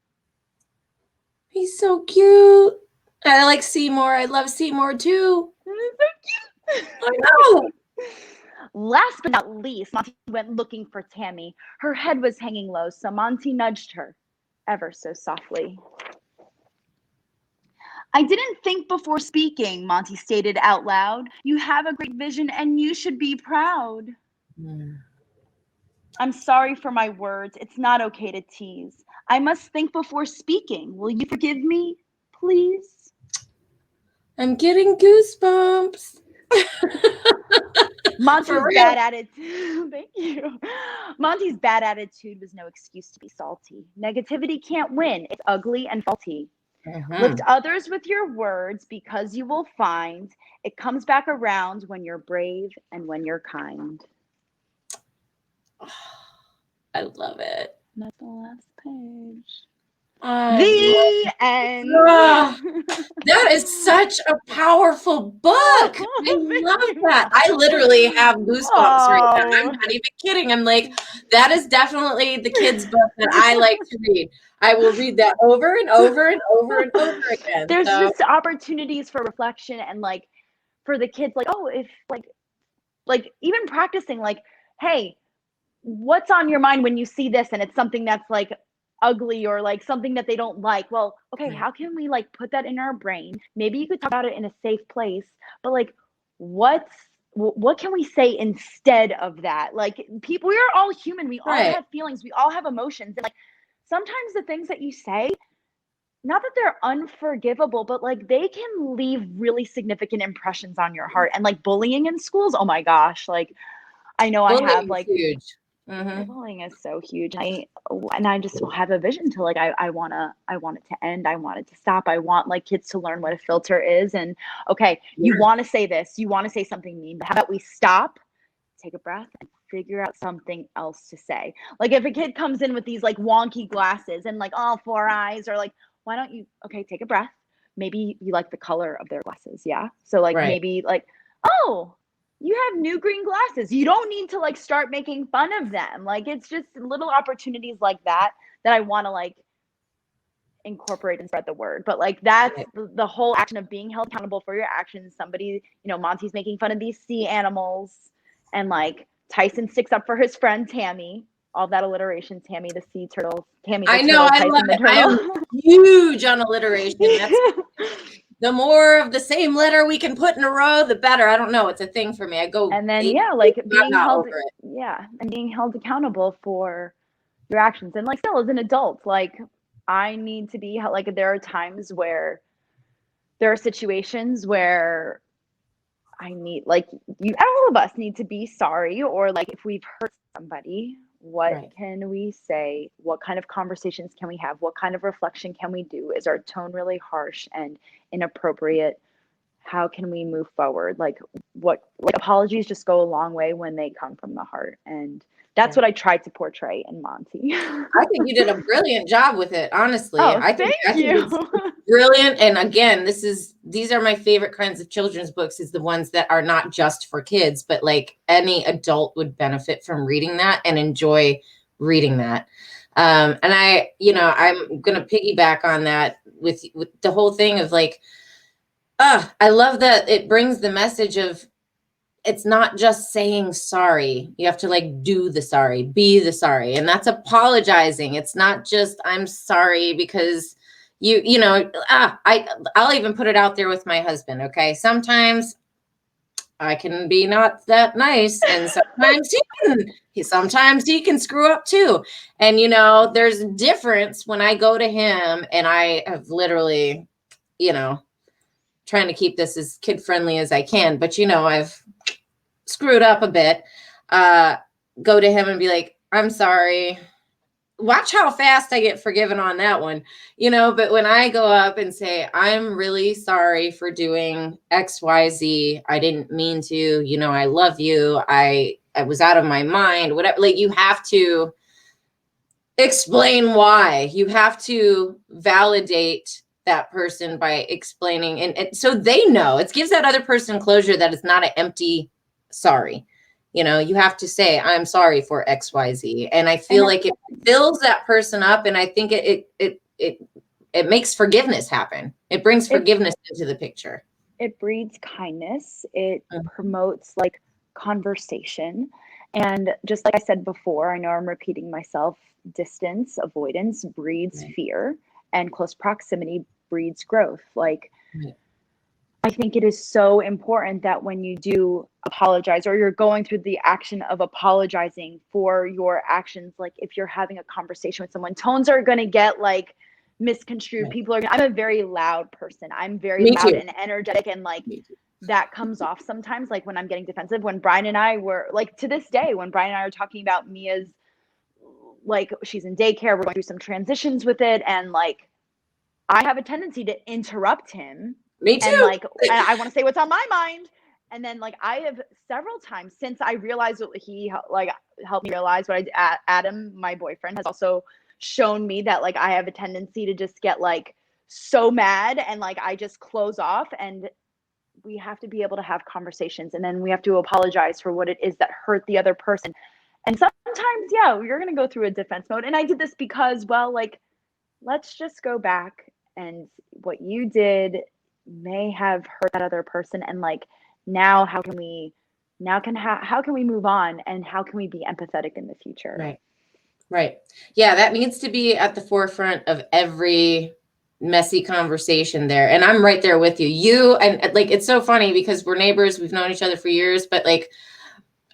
He's so cute. I like Seymour. I love Seymour too. He's so cute. I know. Last but not least, Monty went looking for Tammy. Her head was hanging low, so Monty nudged her ever so softly. "I didn't think before speaking," Monty stated out loud. "You have a great vision and you should be proud." Mm. "I'm sorry for my words. It's not okay to tease. I must think before speaking. Will you forgive me, please?" I'm getting goosebumps. Monty's bad attitude. Thank you. Monty's bad attitude was no excuse to be salty. Negativity can't win. It's ugly and faulty. Lift others with your words because you will find it comes back around when you're brave and when you're kind. I love it. That's the last page. The end. That is such a powerful book. I love that. I literally have goosebumps right now. I'm not even kidding. I'm like, that is definitely the kids' book that I like to read. I will read that over and over and over and over again. There's just opportunities for reflection and like for the kids, like, oh, if like even practicing, like, hey, what's on your mind when you see this and it's something that's like ugly or like something that they don't like? Well, okay, how can we like put that in our brain? Maybe you could talk about it in a safe place, but like what can we say instead of that? Like people, we are all human. We all have feelings. We all have emotions. And like sometimes the things that you say, not that they're unforgivable, but like they can leave really significant impressions on your heart. And like bullying in schools, oh my gosh, like I know bullying I have like huge. Bullying is so huge. And I just have a vision to like I want it to end. I want it to stop. I want like kids to learn what a filter is. And okay, you want to say this, you want to say something mean, but how about we stop, take a breath, and figure out something else to say? Like if a kid comes in with these like wonky glasses and like all four eyes, or like, why don't you take a breath, maybe you like the color of their glasses. Yeah. So like, Right. maybe like, oh, you have new green glasses. You don't need to like start making fun of them. Like, it's just little opportunities like that I want to like incorporate and spread the word. But like, that's the whole action of being held accountable for your actions. Somebody, Monty's making fun of these sea animals, and like Tyson sticks up for his friend Tammy. All that alliteration, Tammy the sea turtle, Tammy the I turtle, know, I Tyson love the it. I turtle. am huge on alliteration. That's the more of the same letter we can put in a row, the better. I don't know. It's a thing for me. I go and then being held accountable for your actions. And like, still as an adult, like, I need to be like, there are times where there are situations where I need, like, all of us need to be sorry, or like, if we've hurt somebody, what can we say? What kind of conversations can we have? What kind of reflection can we do? Is our tone really harsh and inappropriate? How can we move forward? Like, apologies just go a long way when they come from the heart. And that's what I tried to portray in Monty. I think you did a brilliant job with it, honestly. Oh, I think it's brilliant. And again, these are my favorite kinds of children's books, is the ones that are not just for kids, but like any adult would benefit from reading that and enjoy reading that. And I'm going to piggyback on that with the whole thing of like, I love that it brings the message of, it's not just saying sorry. You have to like do the sorry, be the sorry. And that's apologizing. It's not just, I'm sorry because I'll even put it out there with my husband. Okay. Sometimes I can be not that nice, and sometimes he can screw up too. And there's a difference when I go to him and I have literally, trying to keep this as kid friendly as I can, but I've screwed up a bit, go to him and be like, I'm sorry. Watch how fast I get forgiven on that one, but when I go up and say, I'm really sorry for doing XYZ, I didn't mean to, I love you. I was out of my mind, whatever. Like, you have to explain why. You have to validate that person by explaining. And so they know, it gives that other person closure that it's not an empty sorry. You have to say, I'm sorry for XYZ. And I feel like it fills that person up. And I think it makes forgiveness happen. It brings forgiveness into the picture. It breeds kindness. It promotes like conversation. And just like I said before, I know I'm repeating myself, distance, avoidance breeds fear, and close proximity breeds growth. Like, I think it is so important that when you do apologize, or you're going through the action of apologizing for your actions, like if you're having a conversation with someone, tones are going to get like misconstrued. I'm a very loud person. I'm very loud and energetic, and like that comes off sometimes, like when I'm getting defensive. When Brian and I were like, to this day, when Brian and I are talking about Mia's, like, she's in daycare, we're going through some transitions with it, and like I have a tendency to interrupt him. Me too. And like, I want to say what's on my mind. And then like, I have several times since I realized what he like helped me realize what Adam, my boyfriend, has also shown me that like I have a tendency to just get like so mad, and like I just close off. And we have to be able to have conversations, and then we have to apologize for what it is that hurt the other person. And sometimes, you're going to go through a defense mode. And I did this because, well, like, let's just go back, and what you did may have hurt that other person, and like, now how can we move on, and how can we be empathetic in the future? Right. Yeah, that needs to be at the forefront of every messy conversation there. And I'm right there with you. And like, it's so funny because we're neighbors, we've known each other for years, but like,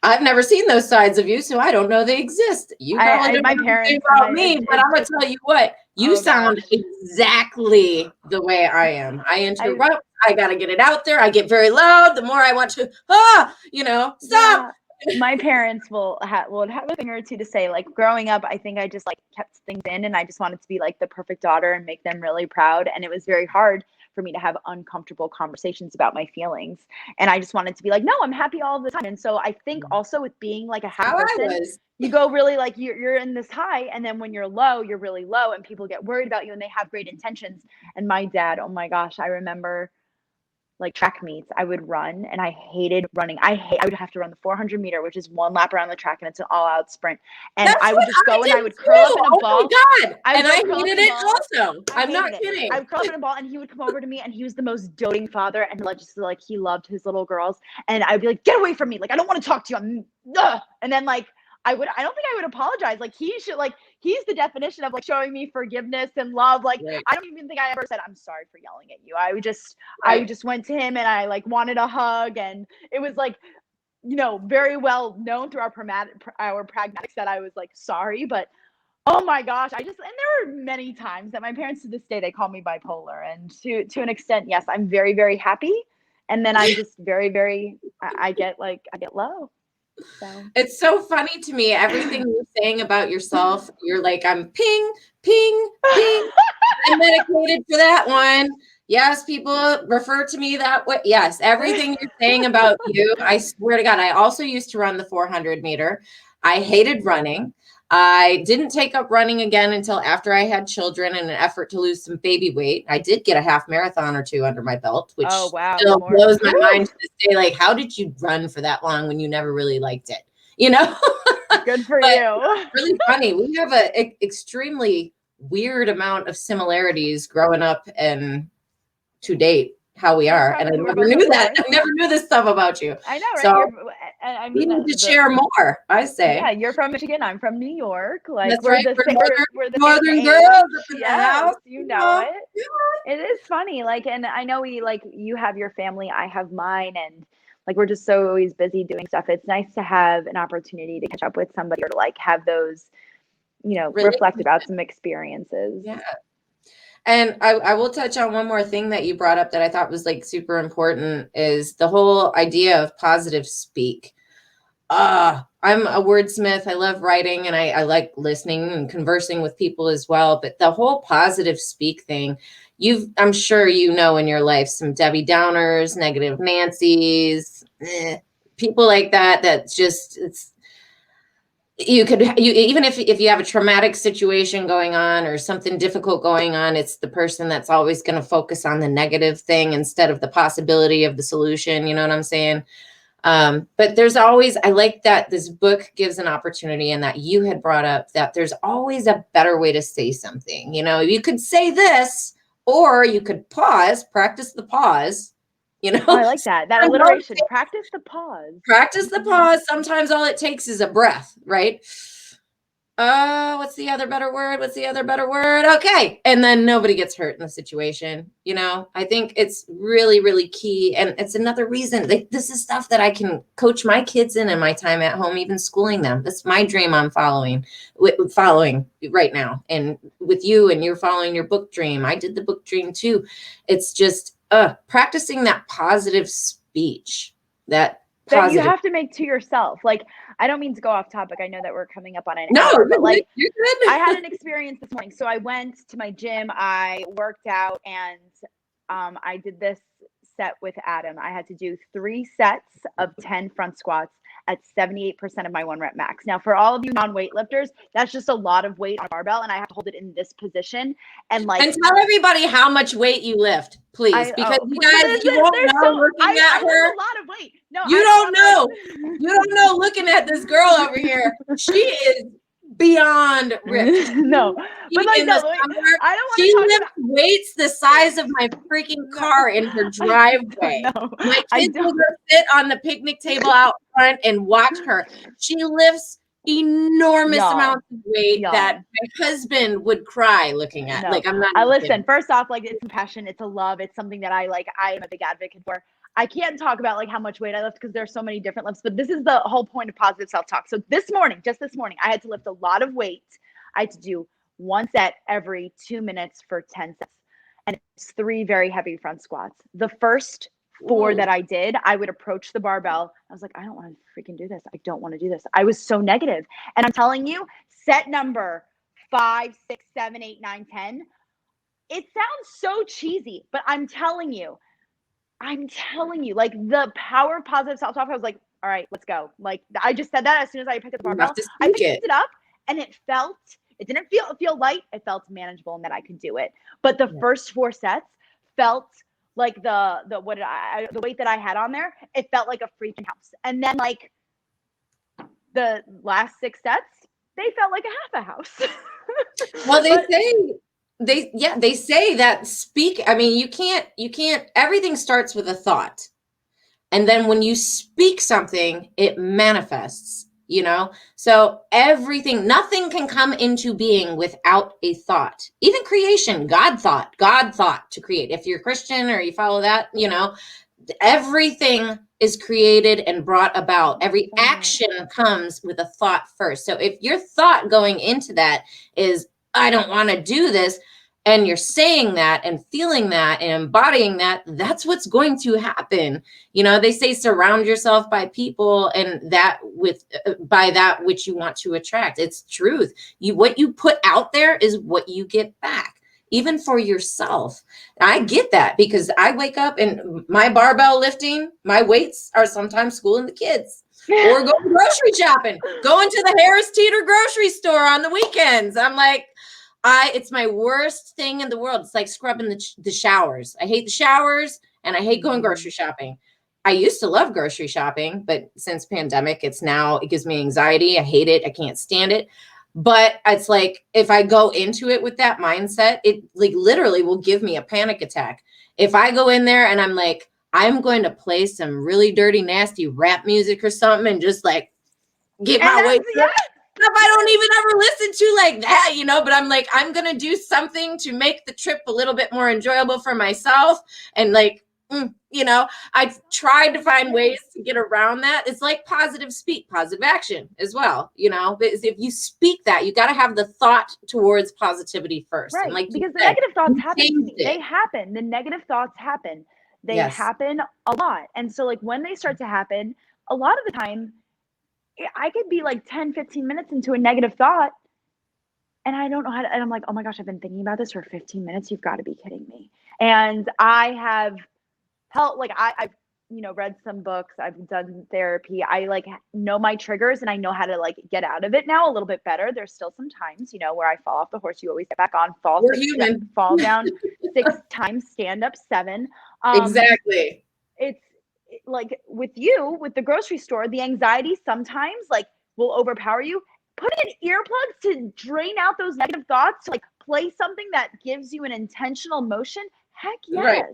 I've never seen those sides of you, so I don't know they exist. You probably don't know anything about me, but I'm going to tell you what, you sound exactly the way I am. I interrupt. I got to get it out there. I get very loud. The more I want to, stop. Yeah. My parents will have a thing or two to say. Like, growing up, I think I just like kept things in, and I just wanted to be like the perfect daughter and make them really proud. And it was very hard for me to have uncomfortable conversations about my feelings. And I just wanted to be like, no, I'm happy all the time. And so I think also with being like a happy How I person, was. you go really like you're in this high, and then when you're low, you're really low, and people get worried about you and they have great intentions. And my dad, oh my gosh, I remember like track meets, I would run, and I hated running. I would have to run the 400 meter, which is one lap around the track, and it's an all out sprint. And That's I would what just I go and did I would curl up too. in a Oh ball. my God. I would And go I curl up hated in a it ball. also. I I'm not hated it. kidding. I would curl up in a ball, and he would come over to me, and he was the most doting father, and like just like he loved his little girls. And I'd be like, get away from me! Like I don't want to talk to you. And then like I don't think I would apologize. Like he should, like he's the definition of like showing me forgiveness and love. Like Right. I don't even think I ever said I'm sorry for yelling at you. I Right. just went to him and I like wanted a hug, and it was like, you know, very well known through our pragmatics that I was like sorry. But oh my gosh, and there were many times that my parents to this day they call me bipolar, and to an extent, yes, I'm very very happy, and then I'm just very very I get low. So It's so funny to me. Everything you're saying about yourself, you're like, I'm ping, ping, ping. I'm medicated for that one. Yes, people refer to me that way. Yes, everything you're saying about you, I swear to God, I also used to run the 400 meter. I hated running. I didn't take up running again until after I had children in an effort to lose some baby weight. I did get a half marathon or two under my belt, which oh wow, still blows my mind to this day. Like, how did you run for that long when you never really liked it? You know? good for But you. really funny. We have a extremely weird amount of similarities growing up and to date how we are. And I We're never both knew up that. north. I never knew this stuff about you. I know, right? So I we mean, need to share more, I yeah, say. you're from Michigan. I'm from New York. Like That's right. We're we're the same northern girls age. up in the Yes, house. you You know know? it. It is funny. Like, and I know you have your family, I have mine, and like we're just so always busy doing stuff. It's nice to have an opportunity to catch up with somebody or to like have those, you know, Really? reflect about some experiences. Yeah. And I will touch on one more thing that you brought up that I thought was like super important is the whole idea of positive speak. I'm a wordsmith. I love writing and I like listening and conversing with people as well. But the whole positive speak thing, I'm sure you know in your life some Debbie Downers, negative Nancy's, people like that. That's just you even if you have a traumatic situation going on or something difficult going on, it's the person that's always going to focus on the negative thing instead of the possibility of the solution. You know what I'm saying? But there's always, I like that this book gives an opportunity and that you had brought up that there's always a better way to say something. You know, you could say this, or you could practice the pause, you know. Oh, I like that. That alliteration. Practice the pause. Practice the pause. Sometimes all it takes is a breath, right? What's the other better word? What's the other better word? Okay. And then nobody gets hurt in the situation. You know, I think it's really, really key. And it's another reason like this is stuff that I can coach my kids in my time at home, even schooling them. That's my dream I'm following right now. And with you, and you're following your book dream. I did the book dream too. It's just practicing that positive speech, that you positive. have to make to yourself. Like, I don't mean to go off topic. I know that we're coming up on an No, hour, but like you're good. I had an experience this morning. So I went to my gym, I worked out, and I did this set with Adam. I had to do 3 sets of 10 front squats at 78% of my 1 rep max. Now, for all of you non-weightlifters, that's just a lot of weight on a barbell, and I have to hold it in this position. And like, And tell everybody how much weight you lift, please, because you guys, you won't know looking at her. I lift a lot of weight. No, you don't know. You don't know looking at this girl over here. She is beyond ripped. No, but like, no, I don't want she to talk lifts weights the size of my freaking car in her driveway. No, My kids will go sit on the picnic table out front and watch her. She lifts enormous amounts of weight that my husband would cry looking at. No. Like, I'm not. Listen, first off, like, it's a passion, it's a love, it's something that I am a big advocate for. I can't talk about like how much weight I lift because there's so many different lifts, but this is the whole point of positive self-talk. So this morning, I had to lift a lot of weight. I had to do 1 set every 2 minutes for 10 sets. And it's 3 very heavy front squats. The first 4 that I did, I would approach the barbell. I was like, I don't want to freaking do this. I don't want to do this. I was so negative. And I'm telling you, set number 5, 6, 7, 8, 9, 10. it sounds so cheesy, but I'm telling you, like the power of positive self-talk. I was like, all right, let's go. Like I just said that as soon as I picked up the You have barbell. to I speak picked it. it up and it didn't feel light. It felt manageable and that I could do it. But the first 4 sets felt like the weight that I had on there, it felt like a freaking house. And then like the last 6 sets, they felt like a half a house. Well, But they say that I mean, you can't, everything starts with a thought. And then when you speak something, it manifests, you know? So nothing can come into being without a thought. Even creation, God thought to create. If you're Christian or you follow that, you know, everything is created and brought about. Every action comes with a thought first. So if your thought going into that is, I don't want to do this, and you're saying that and feeling that and embodying that, that's what's going to happen. You know, they say surround yourself by people and that by that which you want to attract. It's truth. What you put out there is what you get back, even for yourself. I get that because I wake up and my barbell lifting, my weights are sometimes schooling the kids or going grocery shopping, going to the Harris Teeter grocery store on the weekends. I'm like, it's my worst thing in the world. It's like scrubbing the showers. I hate the showers and I hate going grocery shopping. I used to love grocery shopping, but since pandemic, it gives me anxiety. I hate it. I can't stand it. But it's like, if I go into it with that mindset, it like literally will give me a panic attack. If I go in there and I'm like, I'm going to play some really dirty, nasty rap music or something and just like get my way through it. Stuff I don't even ever listen to like that, you know, but I'm like, I'm going to do something to make the trip a little bit more enjoyable for myself. And like, you know, I've tried to find ways to get around that. It's like positive action as well. You know, if you speak that, you got to have the thought towards positivity first. right, And like because the said, negative thoughts happen to me. it. They happen. The negative thoughts happen. They Yes. happen a lot. And so like when they start to happen, a lot of the time I could be like 10, 15 minutes into a negative thought and I don't know how to, and I'm like, oh my gosh, I've been thinking about this for 15 minutes. You've got to be kidding me. And I have helped, like I've, you know, read some books, I've done therapy. I like know my triggers and I know how to like get out of it now a little bit better. There's still some times, you know, where I fall off the horse. You always get back on, fall down 6 times, stand up 7. Exactly. It's like with the grocery store, the anxiety sometimes like will overpower you. Put in earplugs to drain out those negative thoughts, to like play something that gives you an intentional motion. Heck yes. Right.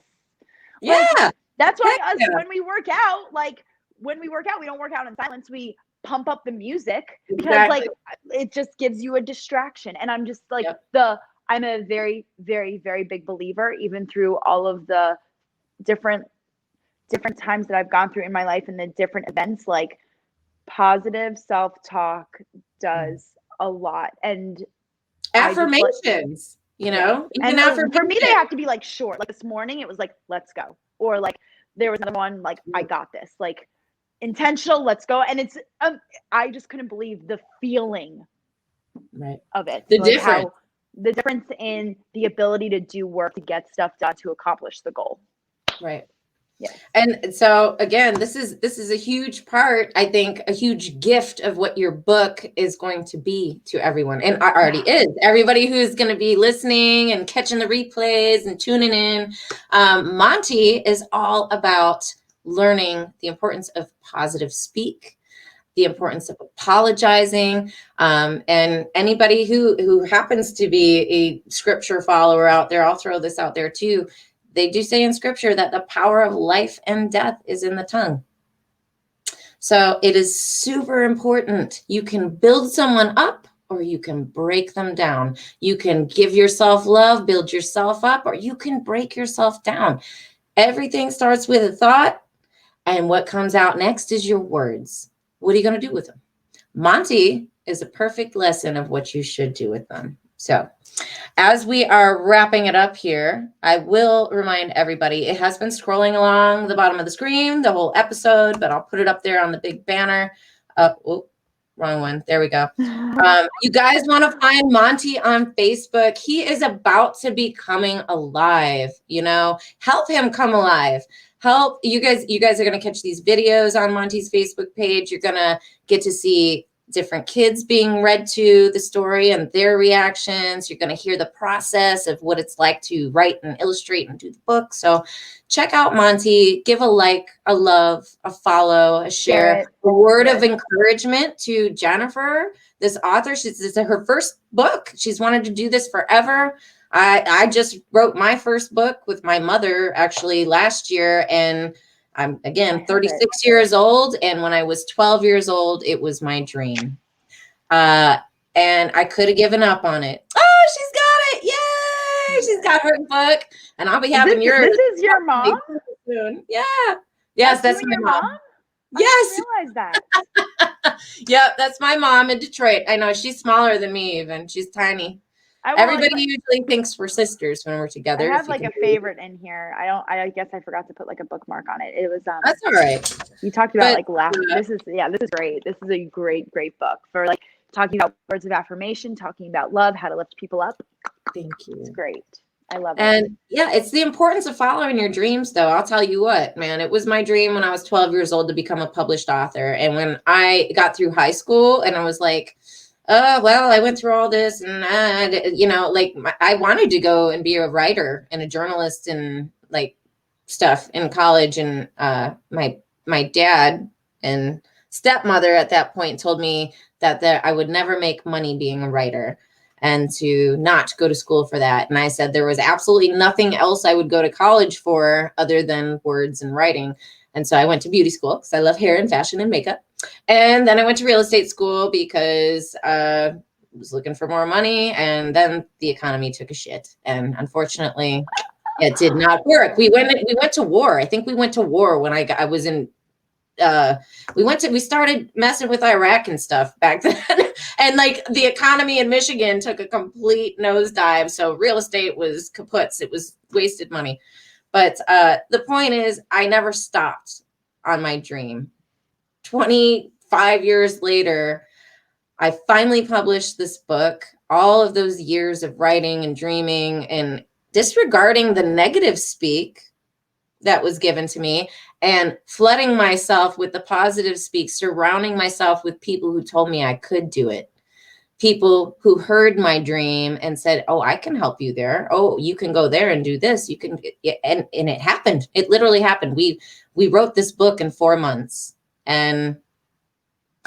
Like, Yeah. that's why when we work out, we don't work out in silence. We pump up the music because like it just gives you a distraction. And I'm just like I'm a very, very, very big believer, even through all of the different times that I've gone through in my life and the different events, like positive self-talk does a lot. And affirmations, you know, and for me, they have to be like short. Like this morning, it was like, let's go. Or like there was another one, like, I got this, like intentional, let's go. And it's, I just couldn't believe the feeling of it. The like difference. how the difference in the ability to do work, to get stuff done, to accomplish the goal. Right. Yeah. And so again, this is a huge part, I think, a huge gift of what your book is going to be to everyone. And already is. Everybody who's going to be listening and catching the replays and tuning in. Monty is all about learning the importance of positive speak, the importance of apologizing. And anybody who happens to be a scripture follower out there, I'll throw this out there too. They do say in scripture that the power of life and death is in the tongue. So it is super important. You can build someone up or you can break them down. You can give yourself love, build yourself up, or you can break yourself down. Everything starts with a thought, and what comes out next is your words. What are you going to do with them? Monty is a perfect lesson of what you should do with them. So as we are wrapping it up here, I will remind everybody, it has been scrolling along the bottom of the screen, the whole episode, but I'll put it up there on the big banner. Wrong one. There we go. You guys want to find Monty on Facebook? He is about to be coming alive. Help him come alive. Help you guys. You guys are going to catch these videos on Monty's Facebook page. You're going to get to see different kids being read to the story and their reactions. You're going to hear the process of what it's like to write and illustrate and do the book. So check out Monty, give a like, a love, a follow, a share, a word of encouragement to Jennifer, this author. This is her first book. She's wanted to do this forever. I just wrote my first book with my mother actually last year, and I'm, again, 36 years old, and when I was 12 years old, it was my dream. And I could have given up on it. Oh, she's got it. Yay! She's got her book, and I'll be having yours. This is your mom? Soon. Yeah. Yes, that's my mom. Yes. I didn't realize that. Yep, that's my mom in Detroit. I know, she's smaller than me even. She's tiny. Everybody usually thinks we're sisters when we're together. I have like a favorite in here. I guess I forgot to put like a bookmark on it. It was that's all right. You talked about like laughter. This is great. This is a great book for like talking about words of affirmation, talking about love, how to lift people up. Thank you. It's great. I love it. And yeah, it's the importance of following your dreams, though. I'll tell you what, man, it was my dream when I was 12 years old to become a published author. And when I got through high school and I was like, oh, well, I went through all this and I wanted to go and be a writer and a journalist and like stuff in college. And my dad and stepmother at that point told me that I would never make money being a writer and to not go to school for that. And I said there was absolutely nothing else I would go to college for other than words and writing. And so I went to beauty school because I love hair and fashion and makeup. And then I went to real estate school because I was looking for more money. And then the economy took a shit. And unfortunately, it did not work. We went to war. I think we went to war when I was in we started messing with Iraq and stuff back then. And like the economy in Michigan took a complete nosedive. So real estate was kaputs. It was wasted money. But the point is, I never stopped on my dream. 25 years later, I finally published this book. All of those years of writing and dreaming and disregarding the negative speak that was given to me and flooding myself with the positive speak, surrounding myself with people who told me I could do it. People who heard my dream and said, oh, I can help you there. Oh, you can go there and do this. You can, and it happened. It literally happened. We wrote this book in 4 months and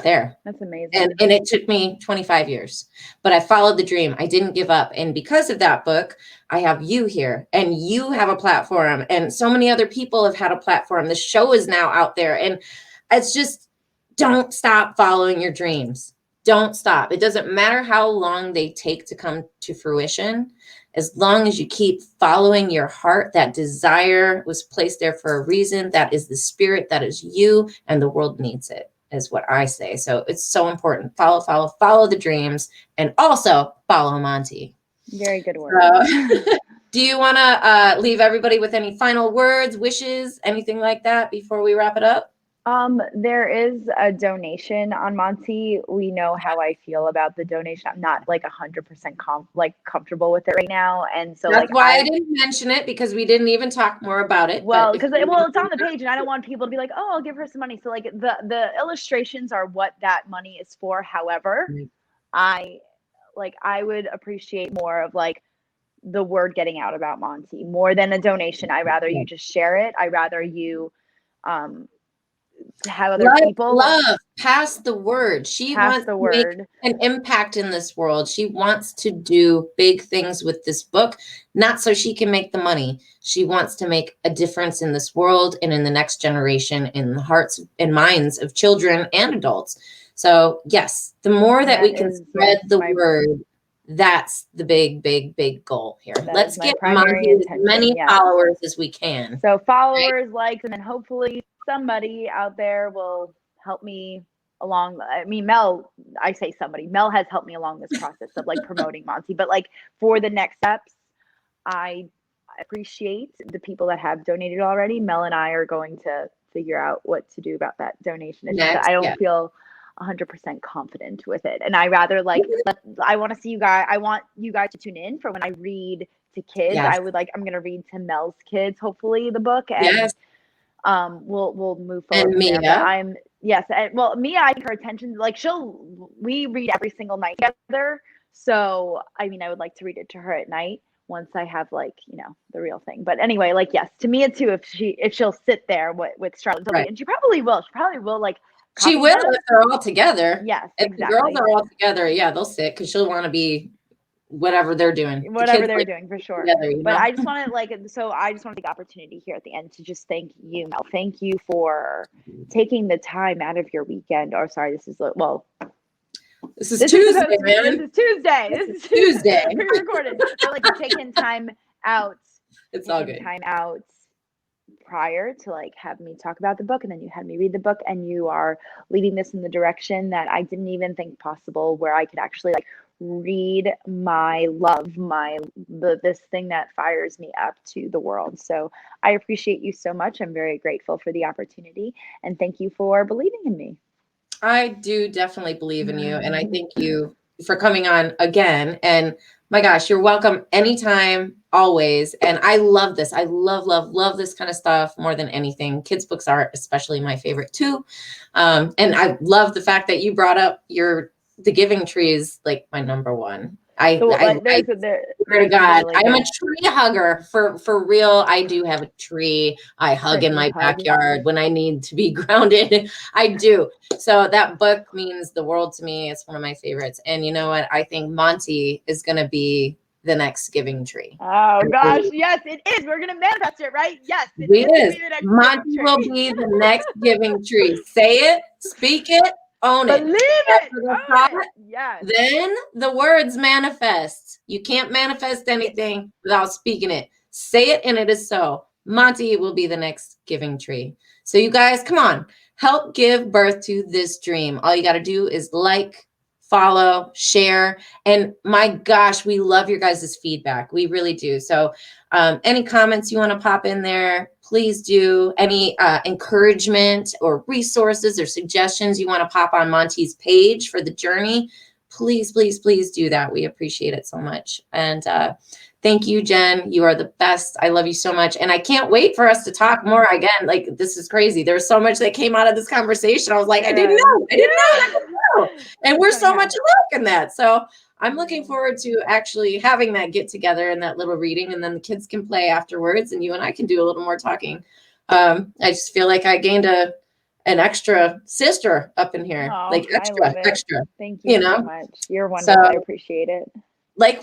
there. That's amazing. And it took me 25 years, but I followed the dream. I didn't give up. And because of that book, I have you here and you have a platform and so many other people have had a platform. The show is now out there and it's just, don't stop following your dreams. Don't stop. It doesn't matter how long they take to come to fruition. As long as you keep following your heart, that desire was placed there for a reason. That is the spirit, that is you, and the world needs it, is what I say. So it's so important. Follow the dreams, and also follow Monty. Very good word. Do you want to leave everybody with any final words, wishes, anything like that before we wrap it up? There is a donation on Monty. We know how I feel about the donation. I'm not like 100% comfortable with it right now, and so that's why I didn't mention it, because we didn't even talk more about it. Well, because it's on the page, and I don't want people to be like, oh, I'll give her some money. So like the illustrations are what that money is for. However, I would appreciate more of like the word getting out about Monty more than a donation. I rather you just share it. I rather you have other people pass the word. She wants to make an impact in this world. She wants to do big things with this book, not so she can make the money. She wants to make a difference in this world and in the next generation, in the hearts and minds of children and adults. So yes, the more that we can spread the word, that's the big goal here. Let's get Monty as many followers as we can. So followers, likes, and then hopefully somebody out there will help me along. I mean, Mel has helped me along this process of like promoting Monty, but like for the next steps, I appreciate the people that have donated already. Mel and I are going to figure out what to do about that donation. I don't feel 100% confident with it. And I rather like, I want to see you guys, I want you guys to tune in for when I read to kids. Yes. I'm going to read to Mel's kids, hopefully the book, and Yes. we'll move And forward from there. Mia. But yes, well, Mia, I think her attention, like we read every single night together. So, I mean, I would like to read it to her at night once I have like, the real thing. But anyway, like, yes, to Mia too, if she'll sit there with Charlotte, Right. and she probably will. like, She will if they're all together. Yes, if exactly. the girls are all together, yeah, they'll sit because she'll want to be whatever they're doing. Whatever they're doing, for sure. Together, but I just want to I just want to take the opportunity here at the end to just thank you, Mel. Thank you for taking the time out of your weekend. Or sorry, this is Tuesday, man. This is Tuesday. This is Tuesday. Pre-recorded. But like you're taking time out. It's all good. Time out prior to like have me talk about the book, and then you had me read the book, and you are leading this in the direction that I didn't even think possible, where I could actually like read my love, this thing that fires me up to the world. So I appreciate you so much. I'm very grateful for the opportunity, and thank you for believing in me. I do definitely believe in you, and I thank you for coming on again. And my gosh, you're welcome anytime, always. And I love this. I love this kind of stuff more than anything. Kids' books are especially my favorite too. And I love the fact that you brought up the Giving Tree is like my number one. I swear to God, really I'm a tree hugger for real. I do have a tree. I hug in my backyard when I need to be grounded. I do. So that book means the world to me. It's one of my favorites. And you know what? I think Monty is going to be the next Giving Tree. Oh gosh, yes, it is. We're gonna manifest it, right? Yes, it is. Monty will be the next Giving Tree. Say it, speak it, own it. Believe it. Yes. Then the words manifest. You can't manifest anything without speaking it. Say it and it is so. Monty will be the next Giving Tree. So you guys, come on, help give birth to this dream. All you got to do is like, follow, share, and my gosh, we love your guys' feedback. We really do. So any comments you want to pop in there, please do. Any encouragement or resources or suggestions you want to pop on Monty's page for the journey, please do that. We appreciate it so much. And thank you, Jen. You are the best. I love you so much. And I can't wait for us to talk more again. Like, this is crazy. There's so much that came out of this conversation. I was like, I didn't know. And we're so much alike in that. So I'm looking forward to actually having that get together and that little reading, and then the kids can play afterwards and you and I can do a little more talking. I just feel like I gained an extra sister up in here. Like extra. Thank you so much. You're wonderful. So, I appreciate it. Like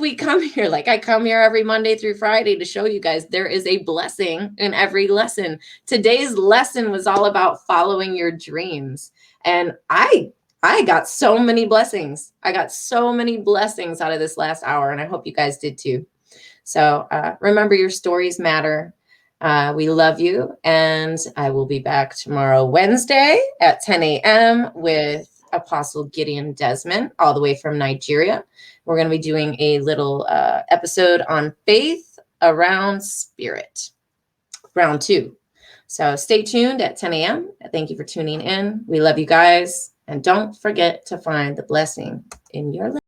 I come here every Monday through Friday to show you guys there is a blessing in every lesson. Today's lesson was all about following your dreams. And I got so many blessings. I got so many blessings out of this last hour, and I hope you guys did too. So remember, your stories matter. We love you, and I will be back tomorrow, Wednesday at 10 a.m. with Apostle Gideon Desmond, all the way from Nigeria. We're going to be doing a little episode on faith around spirit, round 2. So stay tuned at 10 a.m. Thank you for tuning in. We love you guys. And don't forget to find the blessing in your life.